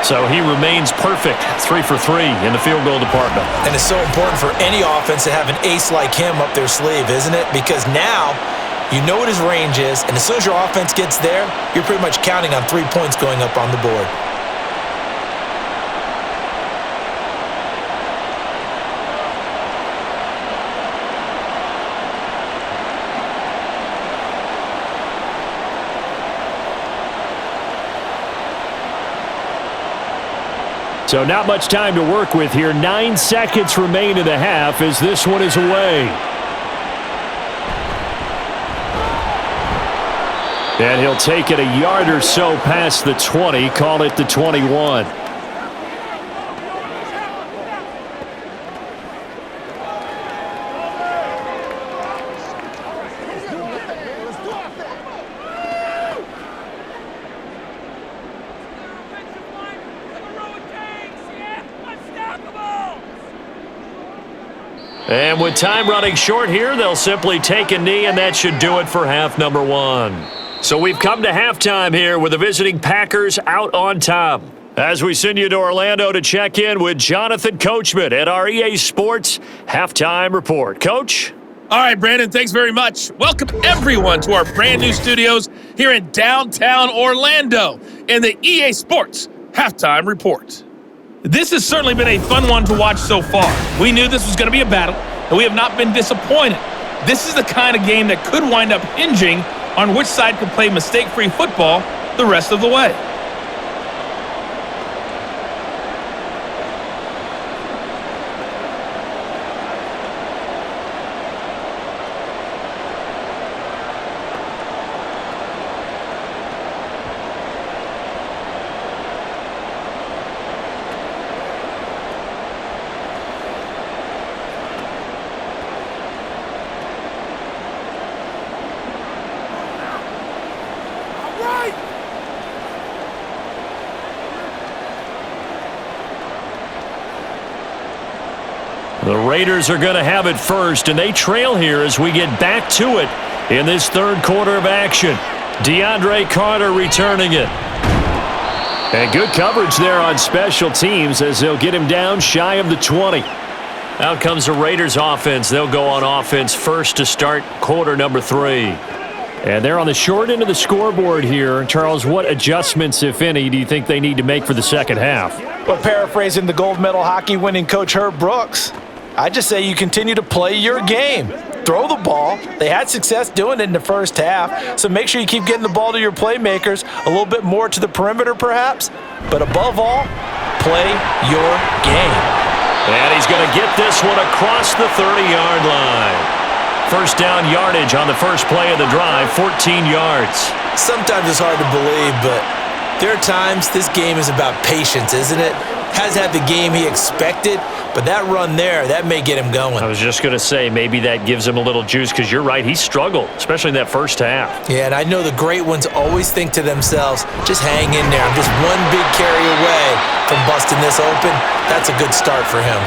So he remains perfect, 3 for 3 in the field goal department. And it's so important for any offense to have an ace like him up their sleeve, isn't it? Because now you know what his range is, and as soon as your offense gets there, you're pretty much counting on 3 points going up on the board. So not much time to work with here. 9 seconds remain in the half as this one is away. And he'll take it a yard or so past the 20, call it the 21. And with time running short here, they'll simply take a knee, and that should do it for half number 1. So we've come to halftime here with the visiting Packers out on top. As we send you to Orlando to check in with Jonathan Coachman at our EA Sports Halftime Report. Coach? All right, Brandon, thanks very much. Welcome, everyone, to our brand new studios here in downtown Orlando in the EA Sports Halftime Report. This has certainly been a fun one to watch so far. We knew this was going to be a battle, and we have not been disappointed. This is the kind of game that could wind up hinging on which side can play mistake-free football the rest of the way. The Raiders are going to have it first, and they trail here as we get back to it in this third quarter of action. DeAndre Carter returning it. And good coverage there on special teams as they'll get him down shy of the 20. Out comes the Raiders offense. They'll go on offense first to start quarter number 3. And they're on the short end of the scoreboard here. Charles, what adjustments, if any, do you think they need to make for the second half? Well, paraphrasing the gold medal hockey winning coach Herb Brooks, I just say you continue to play your game. Throw the ball. They had success doing it in the first half, so make sure you keep getting the ball to your playmakers, a little bit more to the perimeter perhaps, but above all, play your game. And he's going to get this one across the 30-yard line. First down yardage on the first play of the drive, 14 yards. Sometimes it's hard to believe, but there are times this game is about patience, isn't it? Has had the game he expected, but that run there, that may get him going. I was just going to say, maybe that gives him a little juice because you're right, he struggled, especially in that first half. Yeah, and I know the great ones always think to themselves, just hang in there. I'm just one big carry away from busting this open. That's a good start for him.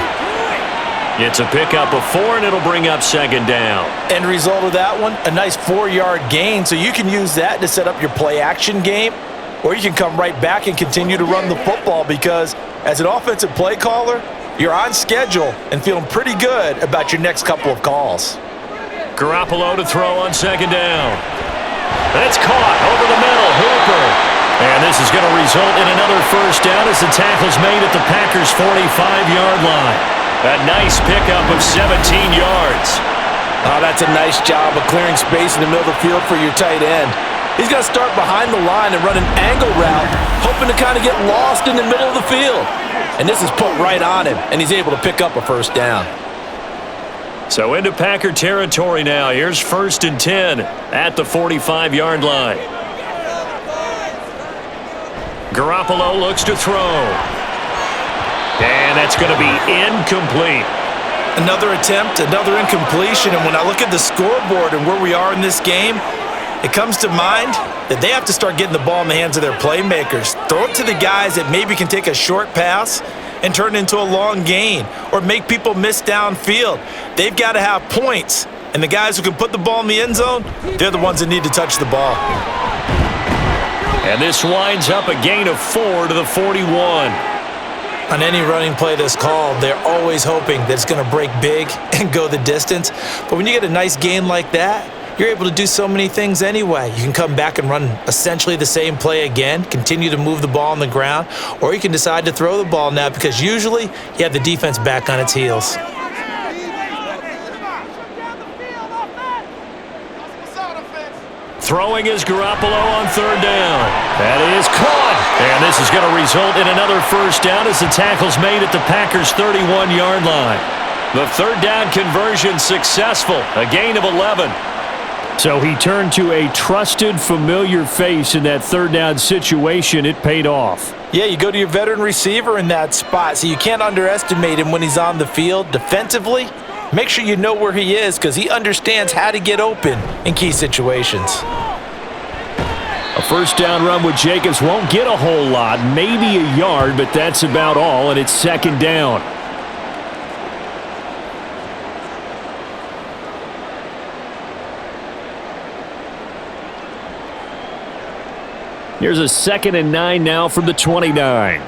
It's a pickup of 4, and it'll bring up second down. End result of that one, a nice 4-yard gain, so you can use that to set up your play-action game, or you can come right back and continue to run the football because as an offensive play caller, you're on schedule and feeling pretty good about your next couple of calls. Garoppolo to throw on second down. That's caught over the middle, Hooper. And this is going to result in another first down as the tackle's made at the Packers' 45-yard line. A nice pickup of 17 yards. Oh, that's a nice job of clearing space in the middle of the field for your tight end. He's going to start behind the line and run an angle route, hoping to kind of get lost in the middle of the field. And this is put right on him, and he's able to pick up a first down. So into Packer territory now. Here's 1st and 10 at the 45-yard line. Garoppolo looks to throw. And that's going to be incomplete. Another attempt, another incompletion, and when I look at the scoreboard and where we are in this game, it comes to mind that they have to start getting the ball in the hands of their playmakers. Throw it to the guys that maybe can take a short pass and turn it into a long gain or make people miss downfield. They've got to have points, and the guys who can put the ball in the end zone, they're the ones that need to touch the ball. And this winds up a gain of 4 to the 41. On any running play that's called, they're always hoping that it's going to break big and go the distance. But when you get a nice gain like that, you're able to do so many things anyway. You can come back and run essentially the same play again, continue to move the ball on the ground, or you can decide to throw the ball now because usually you have the defense back on its heels. Throwing is Garoppolo on 3rd down. That is caught. And this is going to result in another first down as the tackle's made at the Packers' 31-yard line. The 3rd down conversion successful, a gain of 11. So he turned to a trusted, familiar face in that 3rd down situation. It paid off. Yeah, you go to your veteran receiver in that spot, so you can't underestimate him when he's on the field. Defensively, make sure you know where he is because he understands how to get open in key situations. A first down run with Jacobs won't get a whole lot, maybe a yard, but that's about all, and it's 2nd down. Here's a 2nd and 9 now from the 29.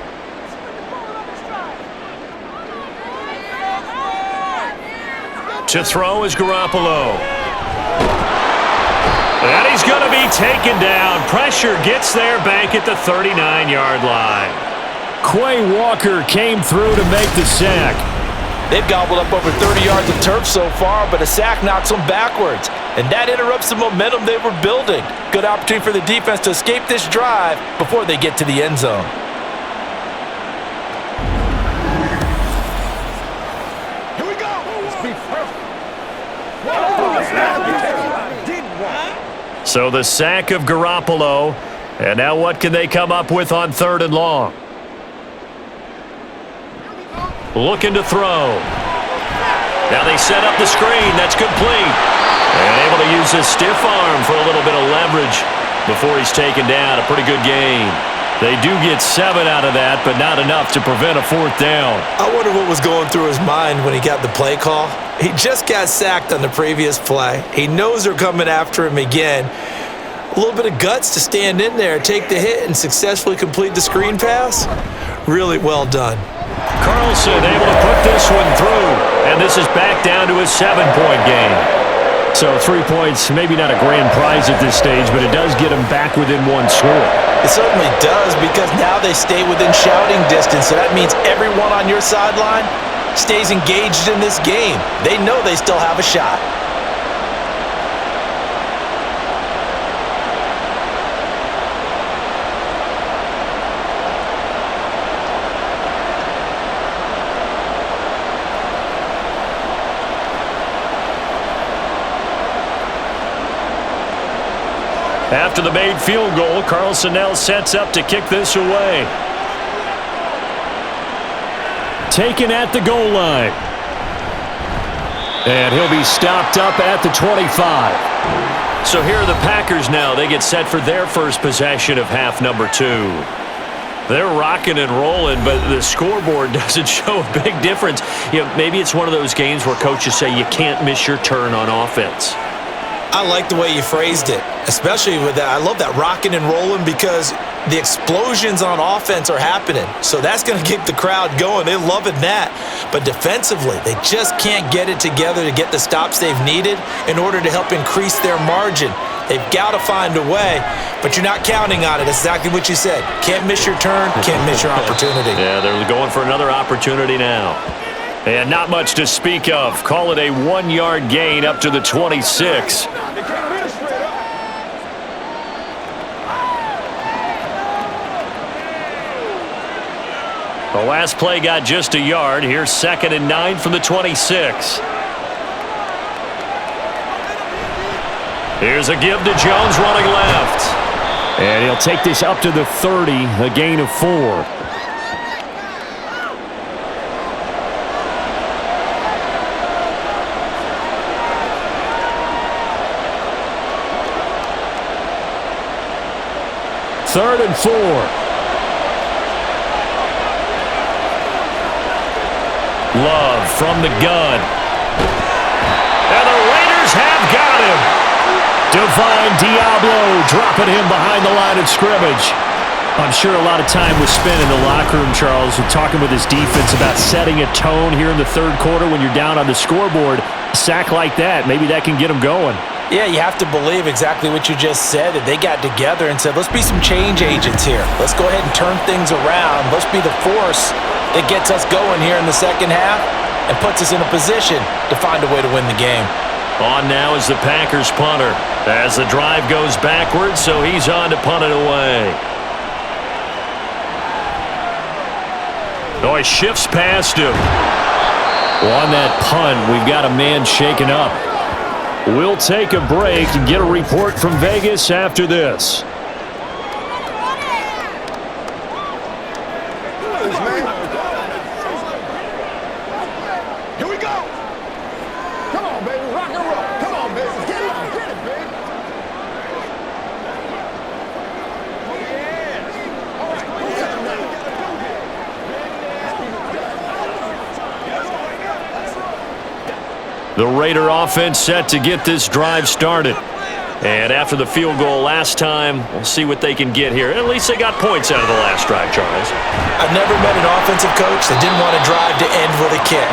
To throw is Garoppolo. And he's going to be taken down. Pressure gets there back at the 39-yard line. Quay Walker came through to make the sack. They've gobbled up over 30 yards of turf so far, but a sack knocks them backwards. And that interrupts the momentum they were building. Good opportunity for the defense to escape this drive before they get to the end zone. Here we go. Let's be perfect. So the sack of Garoppolo. And now what can they come up with on 3rd and long? Looking to throw. Now they set up the screen. That's complete. And able to use his stiff arm for a little bit of leverage before he's taken down. A pretty good gain. They do get 7 out of that, but not enough to prevent a 4th down. I wonder what was going through his mind when he got the play call. He just got sacked on the previous play. He knows they're coming after him again. A little bit of guts to stand in there, take the hit, and successfully complete the screen pass. Really well done. Carlson able to put this one through, and this is back down to a 7-point game. So 3 points, maybe not a grand prize at this stage, but it does get them back within one score. It certainly does, because now they stay within shouting distance, so that means everyone on your sideline stays engaged in this game. They know they still have a shot. After the made field goal, Carlson now sets up to kick this away. Taken at the goal line. And he'll be stopped up at the 25. So here are the Packers now. They get set for their first possession of half number 2. They're rocking and rolling, but the scoreboard doesn't show a big difference. You know, maybe it's one of those games where coaches say you can't miss your turn on offense. I like the way you phrased it, especially with that. I love that rocking and rolling, because the explosions on offense are happening. So that's going to keep the crowd going. They're loving that. But defensively, they just can't get it together to get the stops they've needed in order to help increase their margin. They've got to find a way, but you're not counting on it. That's exactly what you said. Can't miss your turn, can't miss your opportunity. Yeah, they're going for another opportunity now. And not much to speak of. Call it a 1-yard gain up to the 26. The last play got just a yard. Here's 2nd and 9 from the 26. Here's a give to Jones running left. And he'll take this up to the 30, a gain of 4. Third and 4. Love from the gun. And the Raiders have got him. Divine Diablo dropping him behind the line of scrimmage. I'm sure a lot of time was spent in the locker room, Charles, talking with his defense about setting a tone here in the third quarter when you're down on the scoreboard. A sack like that, maybe that can get them going. Yeah, you have to believe exactly what you just said, that they got together and said, let's be some change agents here. Let's go ahead and turn things around. Let's be the force that gets us going here in the second half and puts us in a position to find a way to win the game. On now is the Packers punter as the drive goes backwards, so he's on to punt it away. Oh, he shifts past him. Well, on that punt, we've got a man shaken up. We'll take a break and get a report from Vegas after this. Here we go. Come on, baby. Rock and roll. Come on, baby. Get it, baby. All right. The Raider offense set to get this drive started. And after the field goal last time, we'll see what they can get here. At least they got points out of the last drive, Charles. I've never met an offensive coach that didn't want a drive to end with a kick.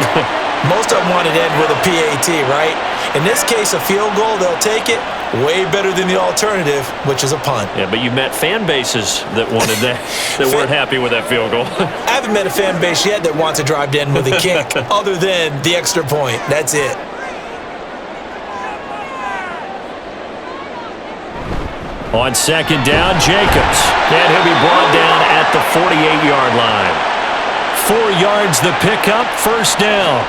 Most of them wanted to end with a PAT, right? In this case, a field goal, they'll take it. Way better than the alternative, which is a punt. Yeah, but you met fan bases that wanted that, that weren't happy with that field goal. I haven't met a fan base yet that wants a drive to end with a kick, other than the extra point. That's it. On second down, Jacobs. And he'll be brought down at the 48-yard line. 4 yards the pickup, first down.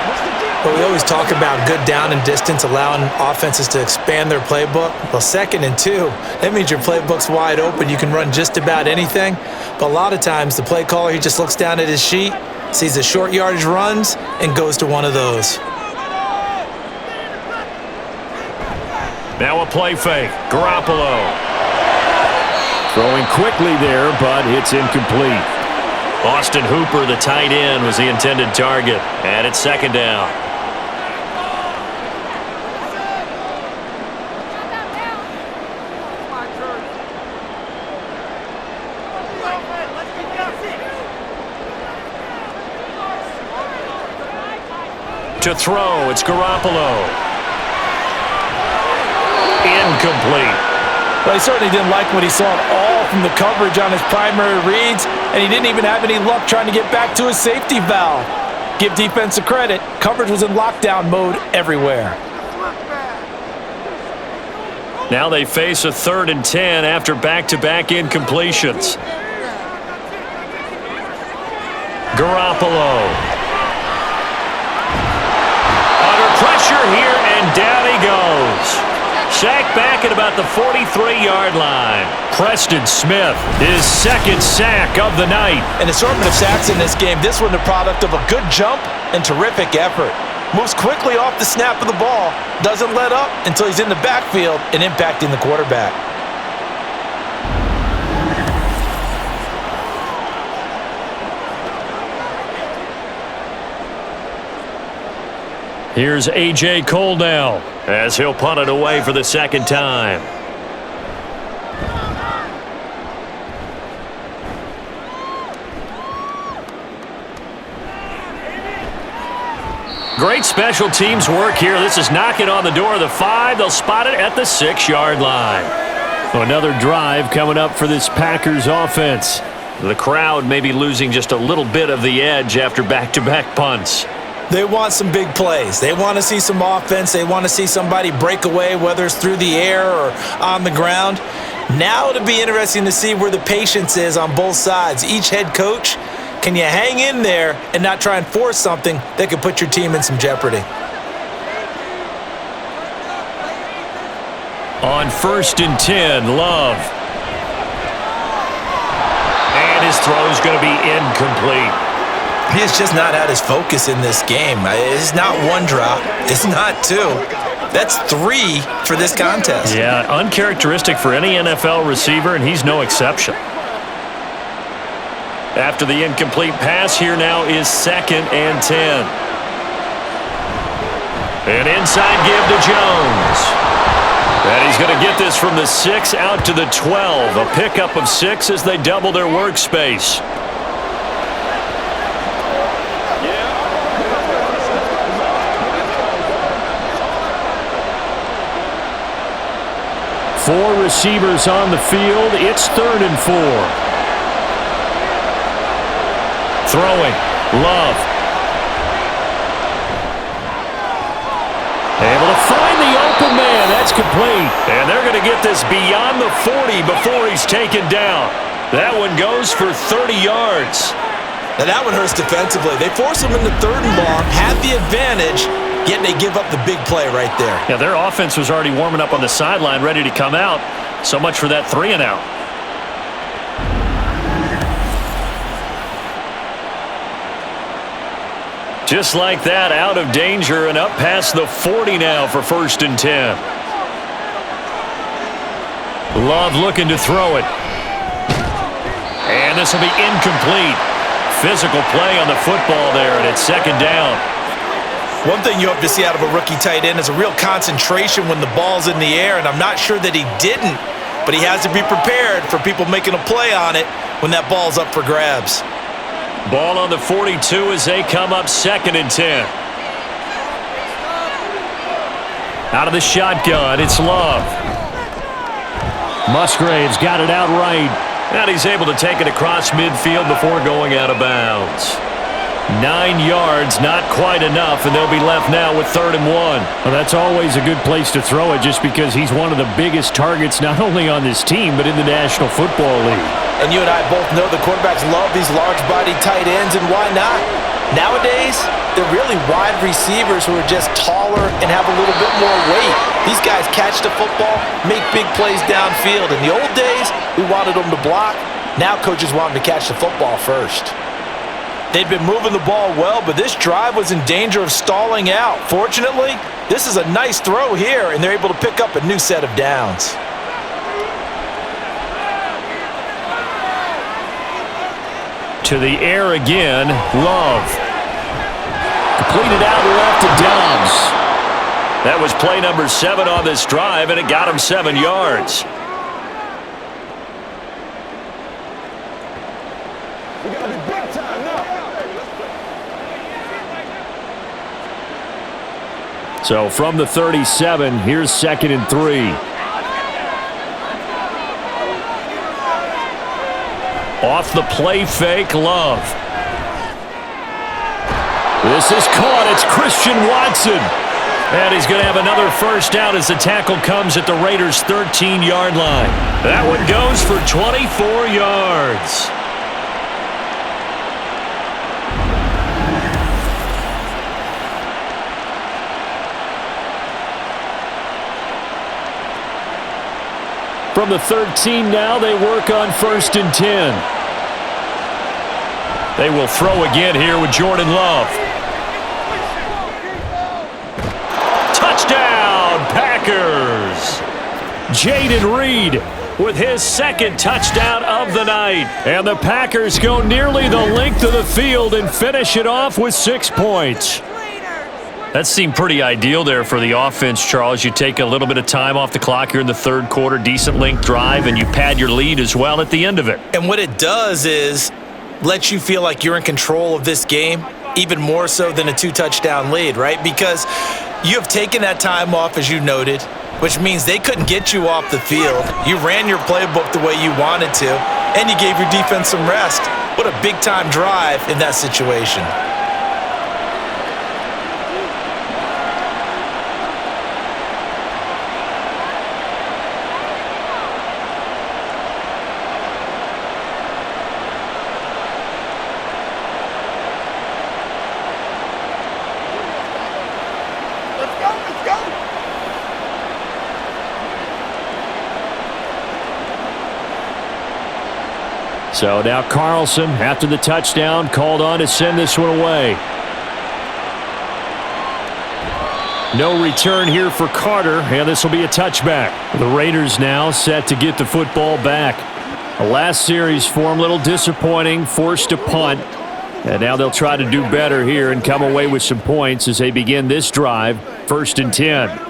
Well, we always talk about good down and distance, allowing offenses to expand their playbook. Well, 2nd and 2, that means your playbook's wide open. You can run just about anything. But a lot of times, the play caller, he just looks down at his sheet, sees the short yardage runs, and goes to one of those. Now a play fake. Garoppolo. Throwing quickly there, but it's incomplete. Austin Hooper, the tight end, was the intended target. And it's second down. To throw, it's Garoppolo. incomplete. Well, he certainly didn't like what he saw at all from the coverage on his primary reads, and he didn't even have any luck trying to get back to his safety valve. Give defensive credit. Coverage was in lockdown mode everywhere. Now they face a 3rd and 10 after back-to-back incompletions. Garoppolo. Under pressure here, and down he goes. Sacked back at about the 43-yard line. Preston Smith, his 2nd sack of the night. An assortment of sacks in this game. This one the product of a good jump and terrific effort. Moves quickly off the snap of the ball. Doesn't let up until he's in the backfield and impacting the quarterback. Here's A.J. Cole now as he'll punt it away for the 2nd time. Great special teams work here. This is knocking on the door of the 5. They'll spot it at the 6-yard line. So another drive coming up for this Packers offense. The crowd may be losing just a little bit of the edge after back-to-back punts. They want some big plays. They want to see some offense. They want to see somebody break away, whether it's through the air or on the ground. Now it'll be interesting to see where the patience is on both sides. Each head coach, can you hang in there and not try and force something that could put your team in some jeopardy? On 1st and 10, Love. And his throw's going to be incomplete. He has just not had his focus in this game. It's not one drop. It's not 2. That's 3 for this contest. Yeah, uncharacteristic for any NFL receiver, and he's no exception. After the incomplete pass, here now is 2nd and 10. An inside give to Jones. And he's going to get this from the 6 out to the 12. A pickup of 6 as they double their workspace. Four receivers on the field. It's 3rd and 4. Throwing. Love. Able to find the open man. That's complete. And they're going to get this beyond the 40 before he's taken down. That one goes for 30 yards. Now that one hurts defensively. They force him into 3rd and long, have the advantage, yet they give up the big play right there. Yeah, their offense was already warming up on the sideline, ready to come out. So much for that 3-and-out. Just like that, out of danger and up past the 40 now for 1st and 10. Love looking to throw it. And this will be incomplete. Physical play on the football there, and it's 2nd down. One thing you hope to see out of a rookie tight end is a real concentration when the ball's in the air, and I'm not sure that he didn't, but he has to be prepared for people making a play on it when that ball's up for grabs. Ball on the 42 as they come up 2nd and 10. Out of the shotgun, it's Love. Musgrave's got it out right. And he's able to take it across midfield before going out of bounds. 9 yards, not quite enough, and they'll be left now with 3rd and 1. Well, that's always a good place to throw it just because he's one of the biggest targets not only on this team but in the National Football League. And you and I both know the quarterbacks love these large-bodied tight ends, and why not? Nowadays, they're really wide receivers who are just taller and have a little bit more weight. These guys catch the football, make big plays downfield. In the old days, we wanted them to block. Now coaches want them to catch the football first. They'd been moving the ball well, but this drive was in danger of stalling out. Fortunately, this is a nice throw here, and they're able to pick up a new set of downs. To the air again, Love. Completed out left to Dobbs. That was play number 7 on this drive, and it got him 7 yards. We gotta be big time now. So from the 37, here's 2nd and 3. Off the play fake, Love. This is caught. It's Christian Watson. And he's going to have another first down as the tackle comes at the Raiders' 13-yard line. That one goes for 24 yards. From the 13 now, they work on 1st and 10. They will throw again here with Jordan Love. Touchdown, Packers! Jaden Reed with his second touchdown of the night. And the Packers go nearly the length of the field and finish it off with 6 points. That seemed pretty ideal there for the offense, Charles. You take a little bit of time off the clock here in the third quarter, decent length drive, and you pad your lead as well at the end of it. And what it does is let you feel like you're in control of this game, even more so than a 2-touchdown lead, right? Because you have taken that time off, as you noted, which means they couldn't get you off the field. You ran your playbook the way you wanted to, and you gave your defense some rest. What a big-time drive in that situation. So now Carlson, after the touchdown, called on to send this one away. No return here for Carter, and this will be a touchback. The Raiders now set to get the football back. The last series for them, a little disappointing, forced a punt. And now they'll try to do better here and come away with some points as they begin this drive, 1st and 10.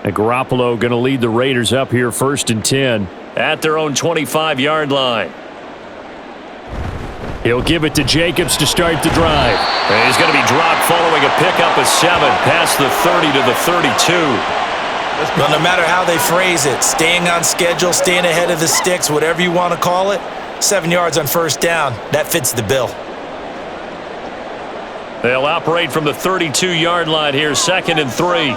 And Garoppolo going to lead the Raiders up here 1st and 10 at their own 25-yard line. He'll give it to Jacobs to start the drive. And he's going to be dropped following a pickup of 7 past the 30 to the 32. Well, no matter how they phrase it, staying on schedule, staying ahead of the sticks, whatever you want to call it, 7 yards on 1st down, that fits the bill. They'll operate from the 32-yard line here, 2nd and 3.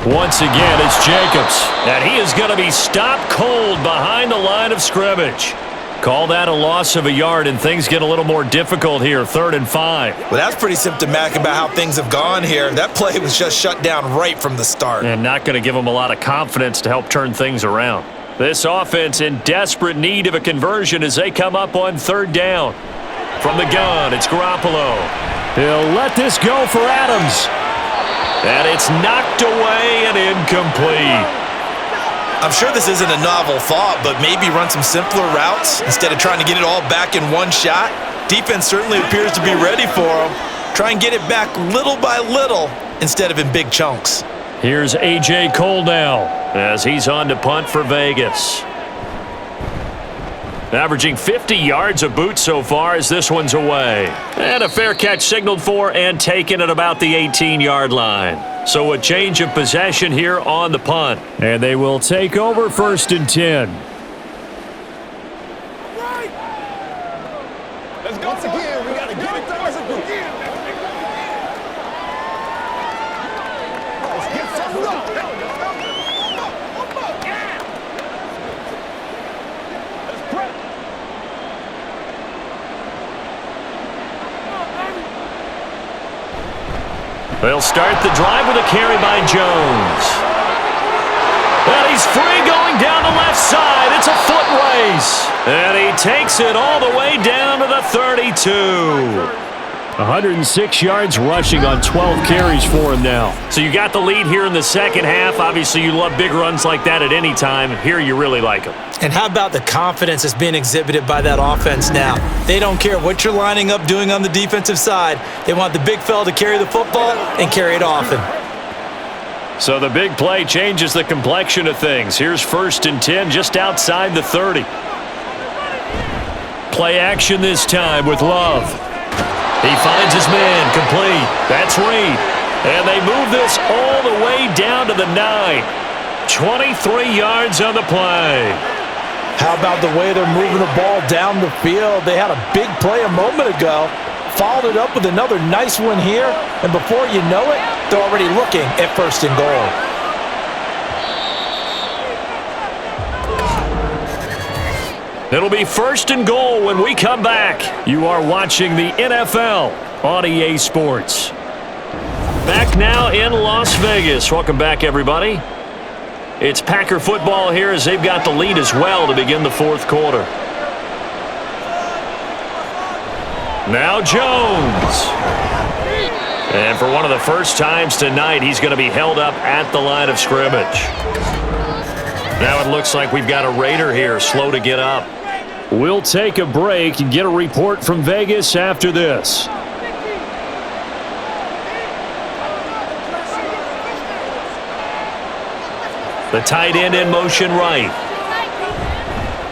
Once again, it's Jacobs, and he is going to be stopped cold behind the line of scrimmage. Call that a loss of a yard, and things get a little more difficult here, 3rd and 5. Well, that's pretty symptomatic about how things have gone here. That play was just shut down right from the start. And not going to give them a lot of confidence to help turn things around. This offense in desperate need of a conversion as they come up on 3rd down. From the gun, it's Garoppolo. He'll let this go for Adams. And it's knocked away and incomplete. I'm sure this isn't a novel thought, but maybe run some simpler routes instead of trying to get it all back in one shot. Defense certainly appears to be ready for them. Try and get it back little by little instead of in big chunks. Here's A.J. Cole now as he's on to punt for Vegas. Averaging 50 yards a boot so far as this one's away. And a fair catch signaled for and taken at about the 18-yard line. So a change of possession here on the punt. And they will take over 1st and 10. Let's go. Once again, we got to get it done. Let's get something done. They'll start the drive with a carry by Jones. And he's free going down the left side. It's a foot race. And he takes it all the way down to the 32. 106 yards rushing on 12 carries for him now. So you got the lead here in the second half. Obviously, you love big runs like that at any time. Here, you really like them. And how about the confidence that's being exhibited by that offense now? They don't care what you're lining up doing on the defensive side. They want the big fella to carry the football and carry it often. So the big play changes the complexion of things. Here's 1st and 10 just outside the 30. Play action this time with Love. He finds his man complete. That's Reed. And they move this all the way down to the 9. 23 yards on the play. How about the way they're moving the ball down the field? They had a big play a moment ago, followed it up with another nice one here, and before you know it, they're already looking at 1st and goal. It'll be 1st and goal when we come back. You are watching the NFL on EA Sports. Back now in Las Vegas. Welcome back, everybody. It's Packer football here as they've got the lead as well to begin the 4th quarter. Now Jones. And for one of the first times tonight, he's going to be held up at the line of scrimmage. Now it looks like we've got a Raider here, slow to get up. We'll take a break and get a report from Vegas after this. The tight end in motion right.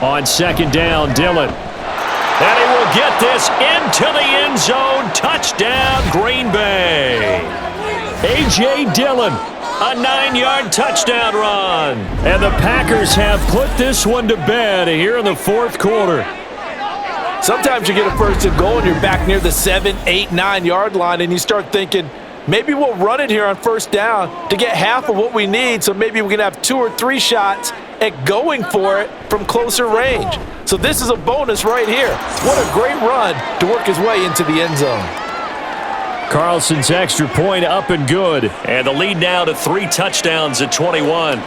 On 2nd down, Dillon. And he will get this into the end zone. Touchdown, Green Bay. A.J. Dillon, a 9-yard touchdown run. And the Packers have put this one to bed here in the 4th quarter. Sometimes you get a 1st and goal and you're back near the 7, 8, 9-yard line, and you start thinking, maybe we'll run it here on 1st down to get half of what we need, so maybe we can have 2 or 3 shots at going for it from closer range. So this is a bonus right here. What a great run to work his way into the end zone. Carlson's extra point up and good. And the lead now to 3 touchdowns at 21.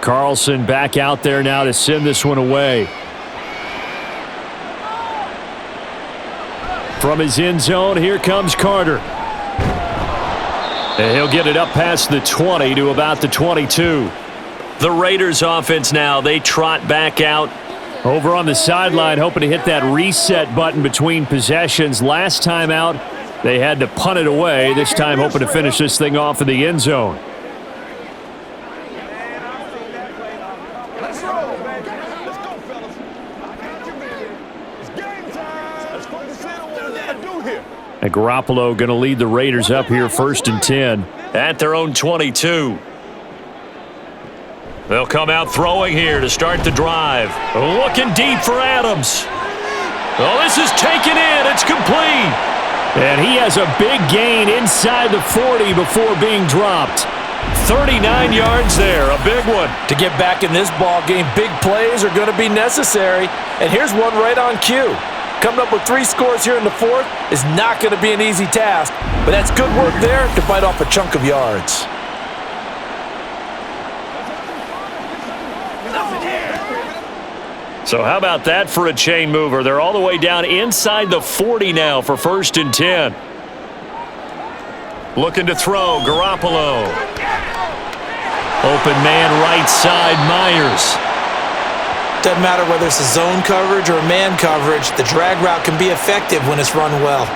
Carlson back out there now to send this one away. From his end zone, here comes Carter. And he'll get it up past the 20 to about the 22. The Raiders offense now, they trot back out. Over on the sideline, hoping to hit that reset button between possessions. Last time out, they had to punt it away. This time hoping to finish this thing off in the end zone. And Garoppolo going to lead the Raiders up here 1st and 10 at their own 22. They'll come out throwing here to start the drive. Looking deep for Adams. Oh, this is taken in. It's complete. And he has a big gain inside the 40 before being dropped. 39 yards there, a big one. To get back in this ball game, big plays are going to be necessary. And here's one right on cue. Coming up with 3 scores here in the 4th is not going to be an easy task, but that's good work there to bite off a chunk of yards. So how about that for a chain mover? They're all the way down inside the 40 now for 1st and 10. Looking to throw, Garoppolo. Open man right side, Myers. Doesn't matter whether it's a zone coverage or man coverage, the drag route can be effective when it's run well.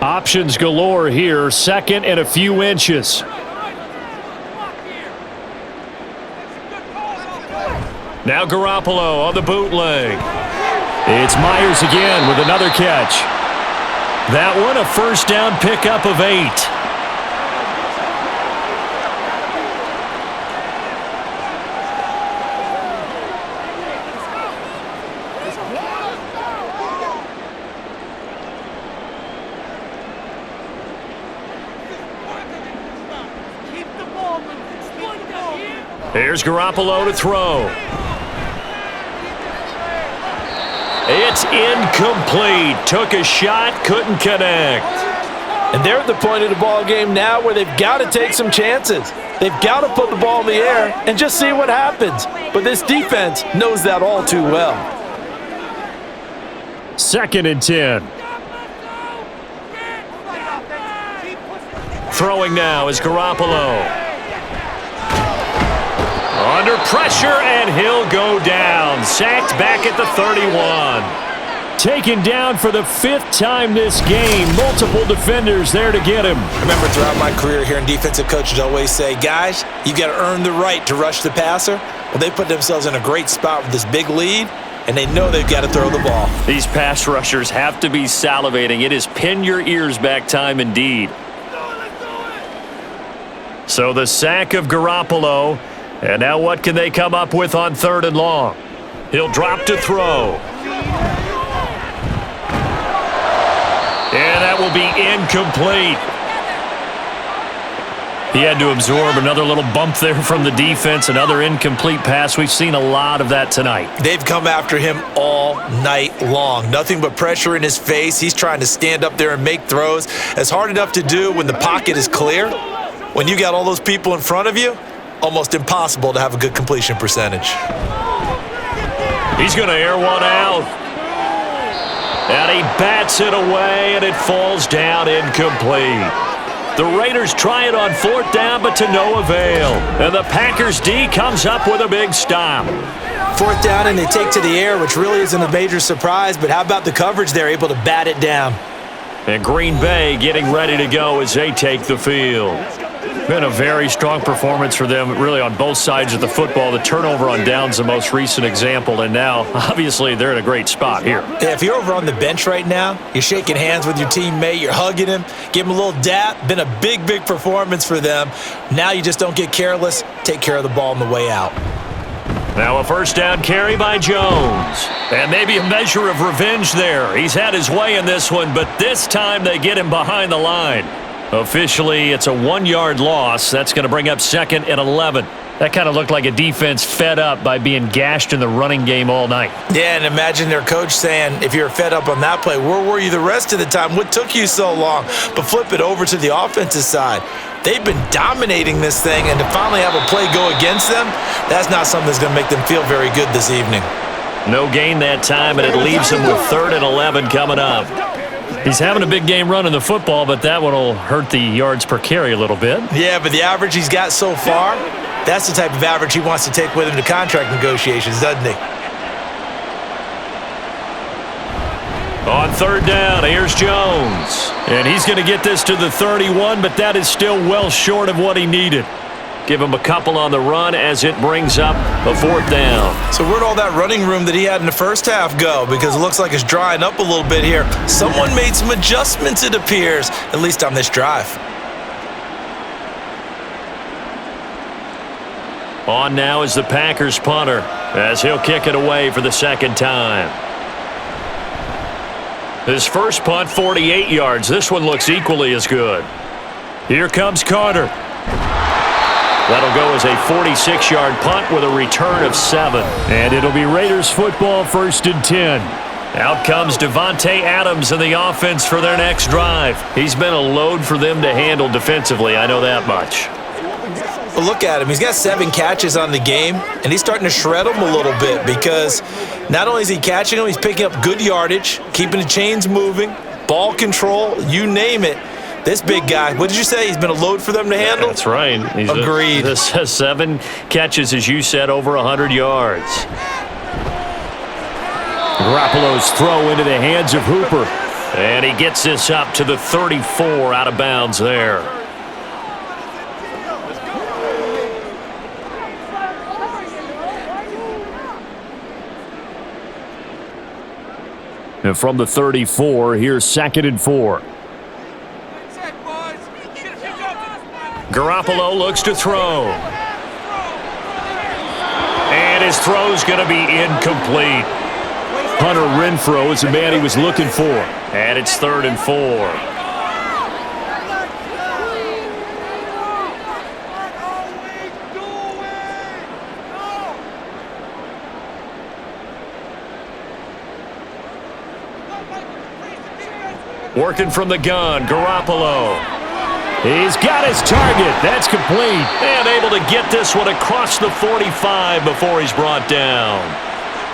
Options galore here, 2nd and a few inches. Now Garoppolo on the bootleg. It's Myers again with another catch. That one a 1st down pickup of 8. Here's Garoppolo to throw. It's incomplete. Took a shot, couldn't connect. And they're at the point of the ball game now where they've got to take some chances. They've got to put the ball in the air and just see what happens. But this defense knows that all too well. 2nd and 10. Throwing now is Garoppolo. Under pressure, and he'll go down. Sacked back at the 31. Taken down for the 5th time this game. Multiple defenders there to get him. I remember throughout my career hearing defensive coaches always say, guys, you got to earn the right to rush the passer. Well, they put themselves in a great spot with this big lead, and they know they've got to throw the ball. These pass rushers have to be salivating. It is pin your ears back time indeed. So the sack of Garoppolo. And now what can they come up with on 3rd and long? He'll drop to throw. And that will be incomplete. He had to absorb another little bump there from the defense, another incomplete pass. We've seen a lot of that tonight. They've come after him all night long. Nothing but pressure in his face. He's trying to stand up there and make throws. It's hard enough to do when the pocket is clear. When you got all those people in front of you, almost impossible to have a good completion percentage. He's going to air one out. And he bats it away, and it falls down incomplete. The Raiders try it on 4th down, but to no avail. And the Packers D comes up with a big stop. 4th down, and they take to the air, which really isn't a major surprise, but how about the coverage there, able to bat it down? And Green Bay getting ready to go as they take the field. Been a very strong performance for them, really, on both sides of the football. The turnover on downs the most recent example, and now, obviously, they're in a great spot here. Yeah, if you're over on the bench right now, you're shaking hands with your teammate, you're hugging him, give him a little dap. Been a big, big performance for them. Now you just don't get careless. Take care of the ball on the way out. Now a 1st down carry by Jones. And maybe a measure of revenge there. He's had his way in this one, but this time they get him behind the line. Officially, it's a 1-yard loss. That's going to bring up 2nd and 11. That kind of looked like a defense fed up by being gashed in the running game all night. Yeah, and imagine their coach saying, if you're fed up on that play, where were you the rest of the time? What took you so long? But flip it over to the offensive side. They've been dominating this thing, and to finally have a play go against them, that's not something that's going to make them feel very good this evening. No gain that time, and it leaves them with 3rd and 11 coming up. He's having a big game running the football, but that one will hurt the yards per carry a little bit. Yeah, but the average he's got so far, that's the type of average he wants to take with him to contract negotiations, doesn't he? On 3rd down, here's Jones. And he's going to get this to the 31, but that is still well short of what he needed. Give him a couple on the run as it brings up a 4th down. So where'd all that running room that he had in the first half go? Because it looks like it's drying up a little bit here. Someone made some adjustments, it appears, at least on this drive. On now is the Packers punter as he'll kick it away for the 2nd time. His first punt, 48 yards. This one looks equally as good. Here comes Carter. That'll go as a 46-yard punt with a return of 7. And it'll be Raiders football, 1st and 10. Out comes Devontae Adams in the offense for their next drive. He's been a load for them to handle defensively, I know that much. Well, look at him. He's got 7 catches on the game, and he's starting to shred them a little bit because not only is he catching them, he's picking up good yardage, keeping the chains moving, ball control, you name it. This big guy, what did you say? He's been a load for them to handle? That's right. Agreed. 7 catches, as you said, over 100 yards. Garoppolo's throw into the hands of Hooper. And he gets this up to the 34 out of bounds there. And from the 34, here's 2nd and 4. Garoppolo looks to throw. And his throw's going to be incomplete. Hunter Renfrow is the man he was looking for. And it's 3rd and 4. Working from the gun, Garoppolo. He's got his target. That's complete. And able to get this one across the 45 before he's brought down.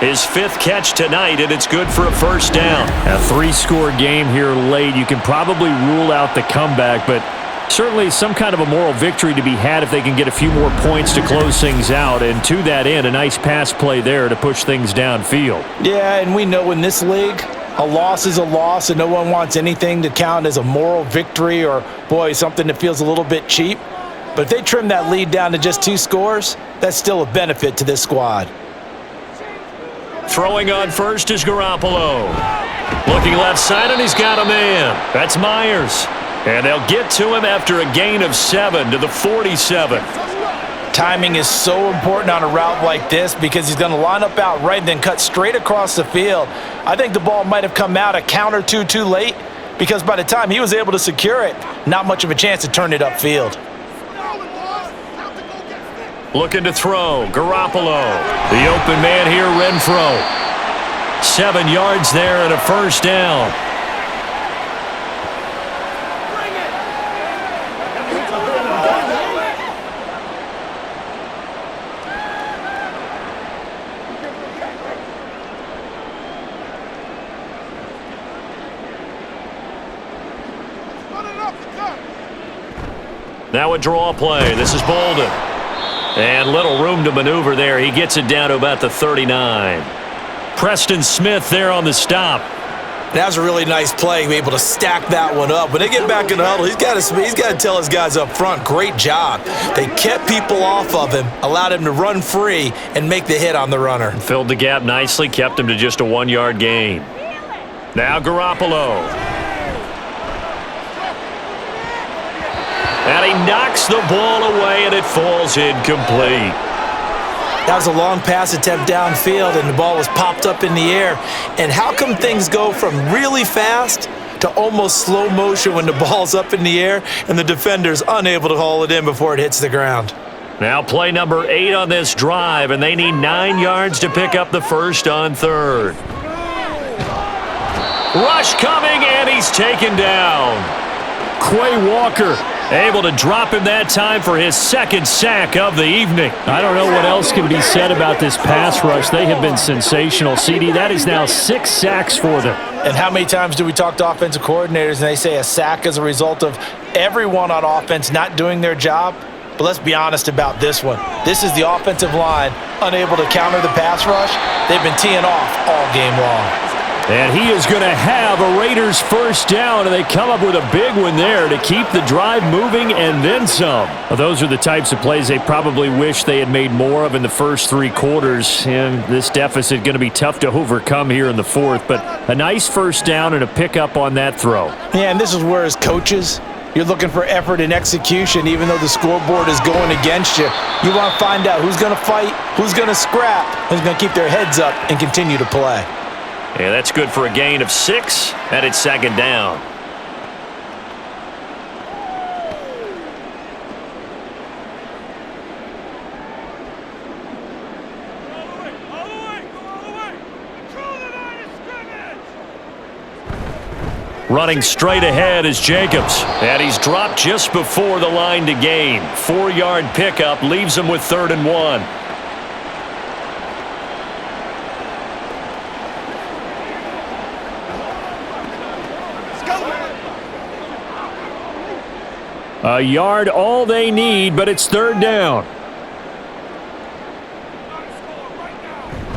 His 5th catch tonight, and it's good for a 1st down. A 3-score game here late. You can probably rule out the comeback, but Certainly some kind of a moral victory to be had if they can get a few more points to close things out. And to that end, a nice pass play there to push things downfield. Yeah, and we know in this league, a loss is a loss, and no one wants anything to count as a moral victory or, boy, something that feels a little bit cheap. But if they trim that lead down to just 2 scores, that's still a benefit to this squad. Throwing on first is Garoppolo. Looking left side, and he's got a man. That's Myers. And they'll get to him after a gain of 7 to the 47. Timing is so important on a route like this because he's going to line up out right and then cut straight across the field. I think the ball might have come out a count or two too late because by the time he was able to secure it, not much of a chance to turn it upfield. Looking to throw, Garoppolo. The open man here, Renfro. 7 yards there and a first down. Now a draw play. This is Bolden. And little room to maneuver there. He gets it down to about the 39. Preston Smith there on the stop. That was a really nice play, able to stack that one up. When they get back in the huddle, he's got to tell his guys up front, great job. They kept people off of him, allowed him to run free and make the hit on the runner. Filled the gap nicely, kept him to just a 1-yard gain. Now Garoppolo. And he knocks the ball away, and it falls incomplete. That was a long pass attempt downfield, and the ball was popped up in the air. And how come things go from really fast to almost slow motion when the ball's up in the air and the defender's unable to haul it in before it hits the ground? Now play number 8 on this drive, and they need 9 yards to pick up the first on third. Rush coming, and he's taken down. Quay Walker able to drop him that time for his 2nd sack of the evening. I don't know what else can be said about this pass rush. They have been sensational. CD, that is now 6 sacks for them. And how many times do we talk to offensive coordinators and they say a sack is a result of everyone on offense not doing their job? But let's be honest about this one. This is the offensive line unable to counter the pass rush. They've been teeing off all game long. And he is going to have a Raiders first down, and they come up with a big one there to keep the drive moving and then some. Well, those are the types of plays they probably wish they had made more of in the first 3 quarters, and this deficit going to be tough to overcome here in the 4th, but a nice first down and a pickup on that throw. Yeah, and this is where as coaches, you're looking for effort and execution even though the scoreboard is going against you. You want to find out who's going to fight, who's going to scrap, who's going to keep their heads up and continue to play. Yeah, that's good for a gain of 6, and it's 2nd down. Running straight ahead is Jacobs, and he's dropped just before the line to gain. 4-yard pickup leaves him with 3rd and 1. A yard all they need, but it's 3rd down.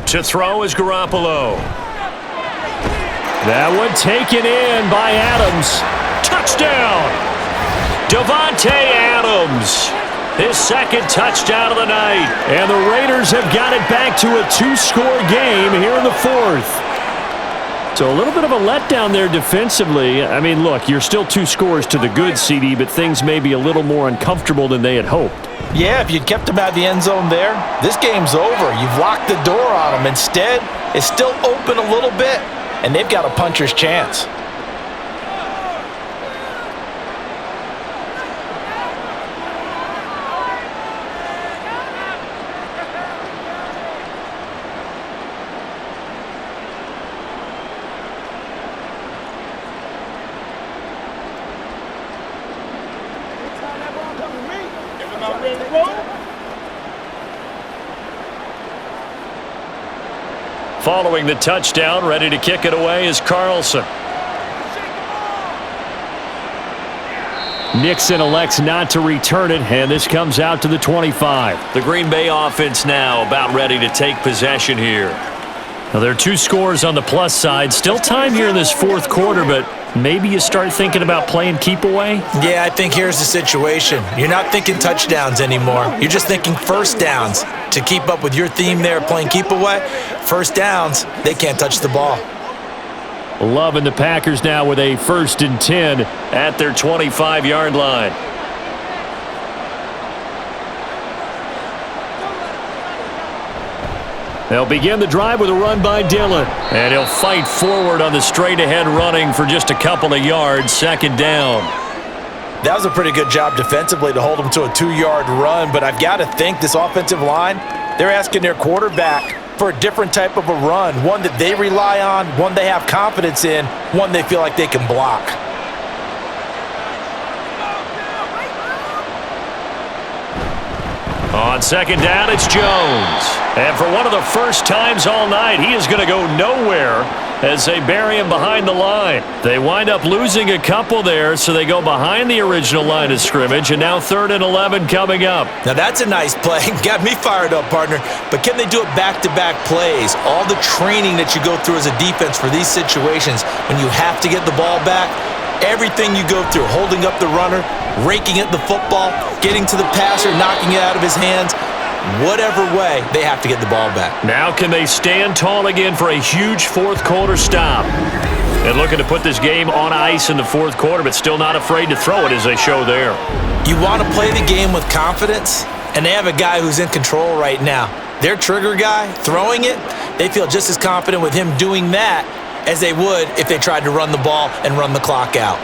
To throw is Garoppolo. That one taken in by Adams. Touchdown! Davante Adams. His 2nd touchdown of the night. And the Raiders have got it back to a 2-score game here in the 4th. So a little bit of a letdown there defensively. I mean, look, you're still 2 scores to the good, CD, but things may be a little more uncomfortable than they had hoped. Yeah, if you'd kept them out of the end zone there, this game's over. You've locked the door on them. Instead, it's still open a little bit, and they've got a puncher's chance. Following the touchdown, ready to kick it away is Carlson. Nixon elects not to return it, and this comes out to the 25. The Green Bay offense now about ready to take possession here. Now, there are 2 scores on the plus side. Still time here in this fourth quarter, but maybe you start thinking about playing keep away? Yeah, I think here's the situation. You're not thinking touchdowns anymore. You're just thinking first downs. To keep up with your theme there, playing keep away, first downs, they can't touch the ball. Loving the Packers now with a 1st and 10 at their 25-yard line. They'll begin the drive with a run by Dillon. And he'll fight forward on the straight-ahead running for just a couple of yards, 2nd down. That was a pretty good job defensively to hold them to a 2-yard run, but I've got to think this offensive line, they're asking their quarterback for a different type of a run, one that they rely on, one they have confidence in, one they feel like they can block. On 2nd down, it's Jones. And for one of the first times all night, he is going to go nowhere as they bury him behind the line. They wind up losing a couple there, so they go behind the original line of scrimmage, and now 3rd and 11 coming up. Now that's a nice play. Got me fired up, partner. But can they do it back-to-back plays? All the training that you go through as a defense for these situations, when you have to get the ball back, everything you go through, holding up the runner, raking at the football, getting to the passer, knocking it out of his hands, whatever way, they have to get the ball back. Now can they stand tall again for a huge fourth quarter stop? And looking to put this game on ice in the fourth quarter, but still not afraid to throw it as they show there. You want to play the game with confidence, and they have a guy who's in control right now. Their trigger guy, throwing it, they feel just as confident with him doing that as they would if they tried to run the ball and run the clock out.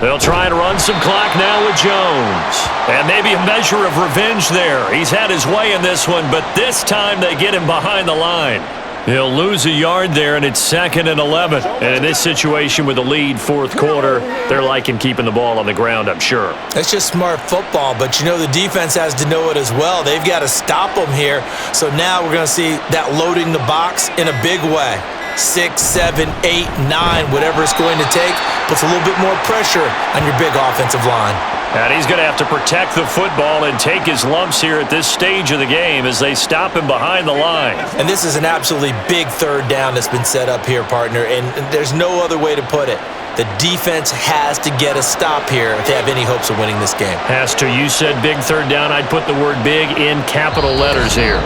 They'll try and run some clock now with Jones. And maybe a measure of revenge there. He's had his way in this one, but this time they get him behind the line. He'll lose a yard there, and it's 2nd and 11. And in this situation with the lead fourth quarter, they're liking keeping the ball on the ground, I'm sure. That's just smart football, but you know the defense has to know it as well. They've got to stop them here. So now we're going to see that loading the box in a big way. 6, 7, 8, 9, whatever it's going to take, puts a little bit more pressure on your big offensive line. And he's going to have to protect the football and take his lumps here at this stage of the game as they stop him behind the line. And this is an absolutely big 3rd down that's been set up here, partner, and there's no other way to put it. The defense has to get a stop here if they have any hopes of winning this game. Has to. You said big 3rd down. I'd put the word big in capital letters here.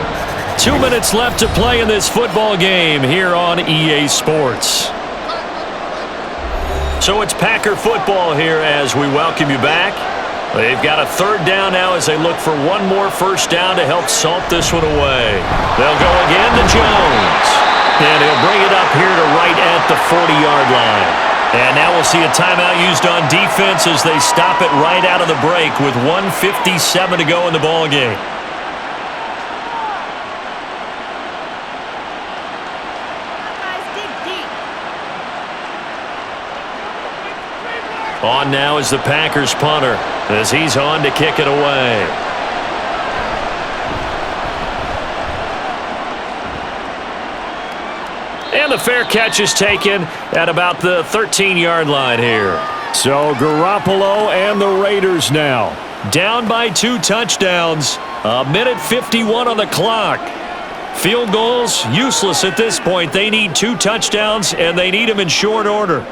2 minutes left to play in this football game here on EA Sports. So it's Packer football here as we welcome you back. They've got a 3rd down now as they look for one more first down to help salt this one away. They'll go again to Jones. And he'll bring it up here to right at the 40-yard line. And now we'll see a timeout used on defense as they stop it right out of the break with 1:57 to go in the ball game. On now is the Packers punter as he's on to kick it away. And the fair catch is taken at about the 13-yard line here. So Garoppolo and the Raiders now down by 2 touchdowns. 1:51 on the clock. Field goals useless at this point. They need 2 touchdowns, and they need them in short order.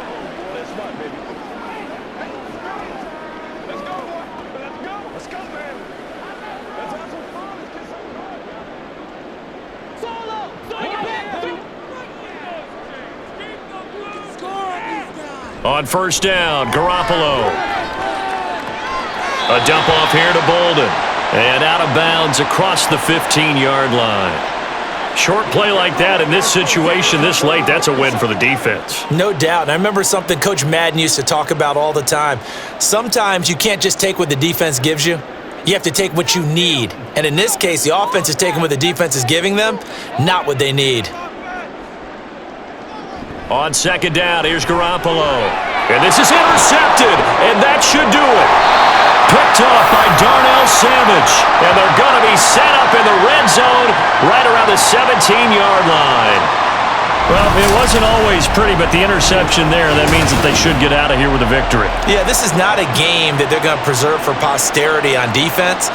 On first down, Garoppolo. A dump off here to Bolden. And out of bounds across the 15-yard line. Short play like that in this situation this late, that's a win for the defense. No doubt. And I remember something Coach Madden used to talk about all the time. Sometimes you can't just take what the defense gives you. You have to take what you need. And in this case, the offense is taking what the defense is giving them, not what they need. On second down, here's Garoppolo. And this is intercepted, and that should do it. Picked off by Darnell Savage. And they're going to be set up in the red zone right around the 17-yard line. Well, it wasn't always pretty, but the interception there, that means that they should get out of here with a victory. Yeah, this is not a game that they're going to preserve for posterity on defense,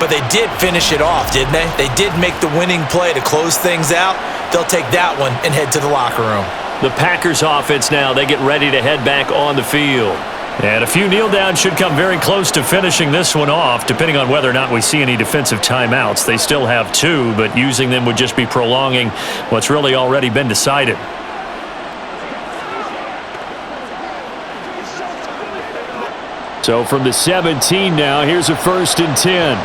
but they did finish it off, didn't they? They did make the winning play to close things out. They'll take that one and head to the locker room. The Packers offense now, they get ready to head back on the field. And a few kneel downs should come very close to finishing this one off, depending on whether or not we see any defensive timeouts. They still have 2, but using them would just be prolonging what's really already been decided. So from the 17 now, here's a 1st and 10.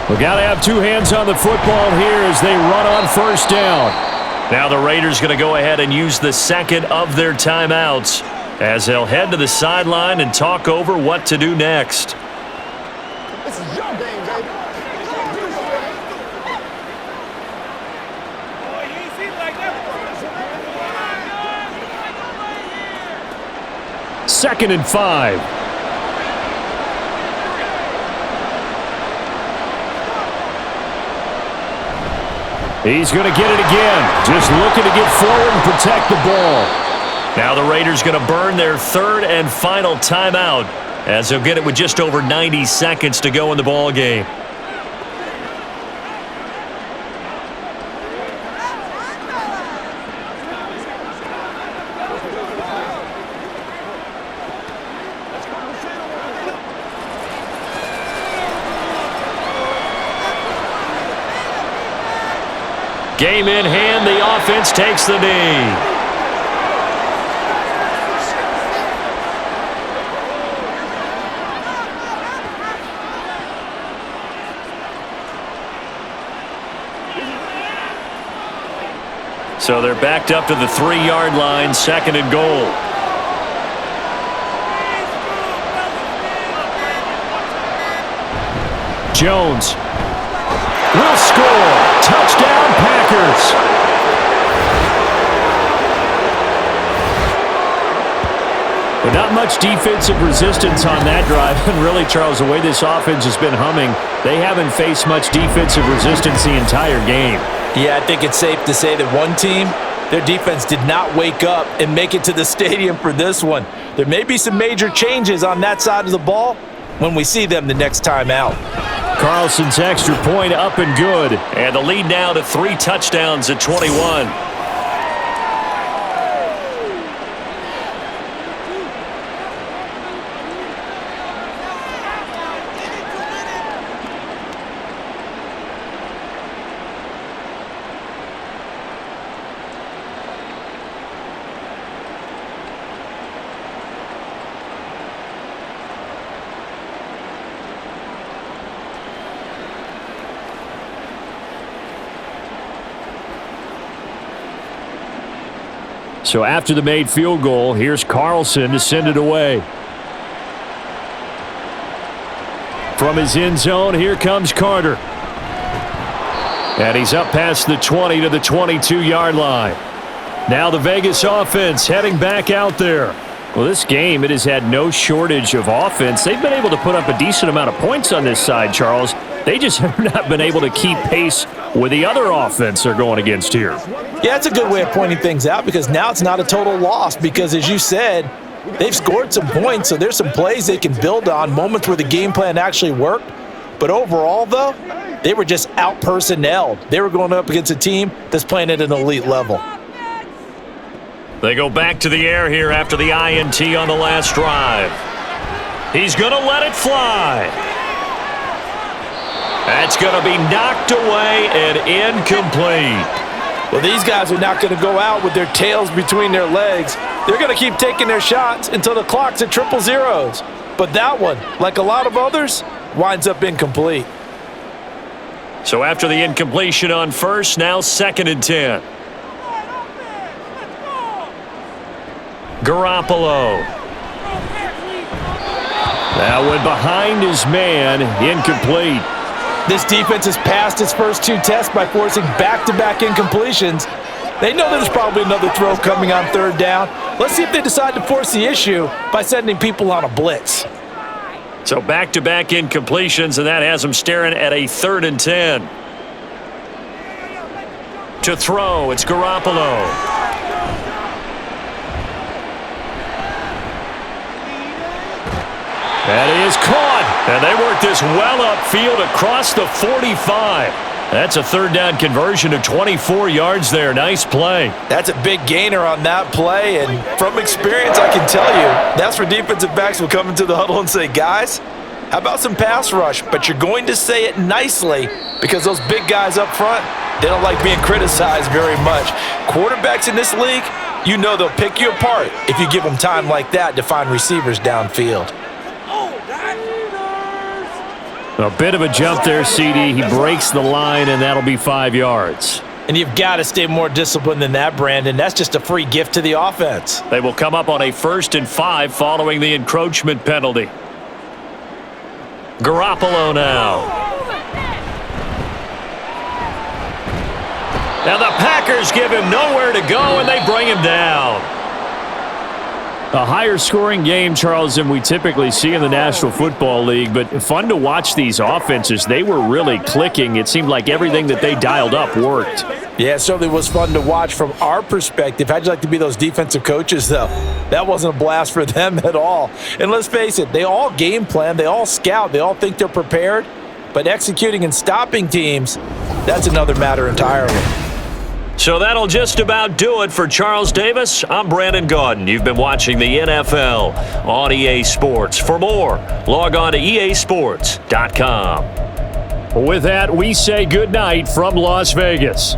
We've got to have 2 hands on the football here as they run on 1st down. Now the Raiders going to go ahead and use the 2nd of their timeouts as they'll head to the sideline and talk over what to do next. This is your game, baby. 2nd and 5. He's going to get it again. Just looking to get forward and protect the ball. Now the Raiders going to burn their 3rd and final timeout as they'll get it with just over 90 seconds to go in the ball game. Game in hand, the offense takes the knee. So they're backed up to the 3-yard line, 2nd and goal. Jones will score. Touchdown, Packers. But not much defensive resistance on that drive. And really, Charles, the way this offense has been humming, they haven't faced much defensive resistance the entire game. Yeah, I think it's safe to say that one team, their defense did not wake up and make it to the stadium for this one. There may be some major changes on that side of the ball when we see them the next time out. Carlson's extra point up and good. And the lead now to 3 touchdowns at 21. So after the made field goal, here's Carlson to send it away. From his end zone, here comes Carter. And he's up past the 20 to the 22-yard line. Now the Vegas offense heading back out there. Well, this game, it has had no shortage of offense. They've been able to put up a decent amount of points on this side, Charles. They just have not been able to keep pace with the other offense they're going against here. Yeah, that's a good way of pointing things out because now it's not a total loss because, as you said, they've scored some points, so there's some plays they can build on, moments where the game plan actually worked. But overall, though, they were just out-personnelled. They were going up against a team that's playing at an elite level. They go back to the air here after the INT on the last drive. He's going to let it fly. That's going to be knocked away and incomplete. Well, these guys are not going to go out with their tails between their legs. They're going to keep taking their shots until the clock's at 000. But that one, like a lot of others, winds up incomplete. So after the incompletion on first, now 2nd and 10. Garoppolo. That one behind his man, incomplete. This defense has passed its first 2 tests by forcing back-to-back incompletions. They know there's probably another throw coming on 3rd down. Let's see if they decide to force the issue by sending people on a blitz. So back-to-back incompletions, and that has them staring at a 3rd and 10. To throw, it's Garoppolo. That is caught. And they work this well upfield across the 45. That's a third down conversion of 24 yards there. Nice play. That's a big gainer on that play, and from experience, I can tell you, that's where defensive backs will come into the huddle and say, guys, how about some pass rush? But you're going to say it nicely because those big guys up front, they don't like being criticized very much. Quarterbacks in this league, you know they'll pick you apart if you give them time like that to find receivers downfield. A bit of a jump there, CD. He breaks the line, and that'll be 5 yards. And you've got to stay more disciplined than that, Brandon. That's just a free gift to the offense. They will come up on a 1st and 5 following the encroachment penalty. Garoppolo now. Now the Packers give him nowhere to go, and they bring him down. A higher scoring game, Charles, than we typically see in the National Football League, but fun to watch these offenses. They were really clicking. It seemed like everything that they dialed up worked. Yeah, it certainly was fun to watch from our perspective. How'd you like to be those defensive coaches, though? That wasn't a blast for them at all. And let's face it, they all game plan, they all scout, they all think they're prepared, but executing and stopping teams, that's another matter entirely. So that'll just about do it for Charles Davis. I'm Brandon Gaudin. You've been watching the NFL on EA Sports. For more, log on to easports.com. With that, we say goodnight from Las Vegas.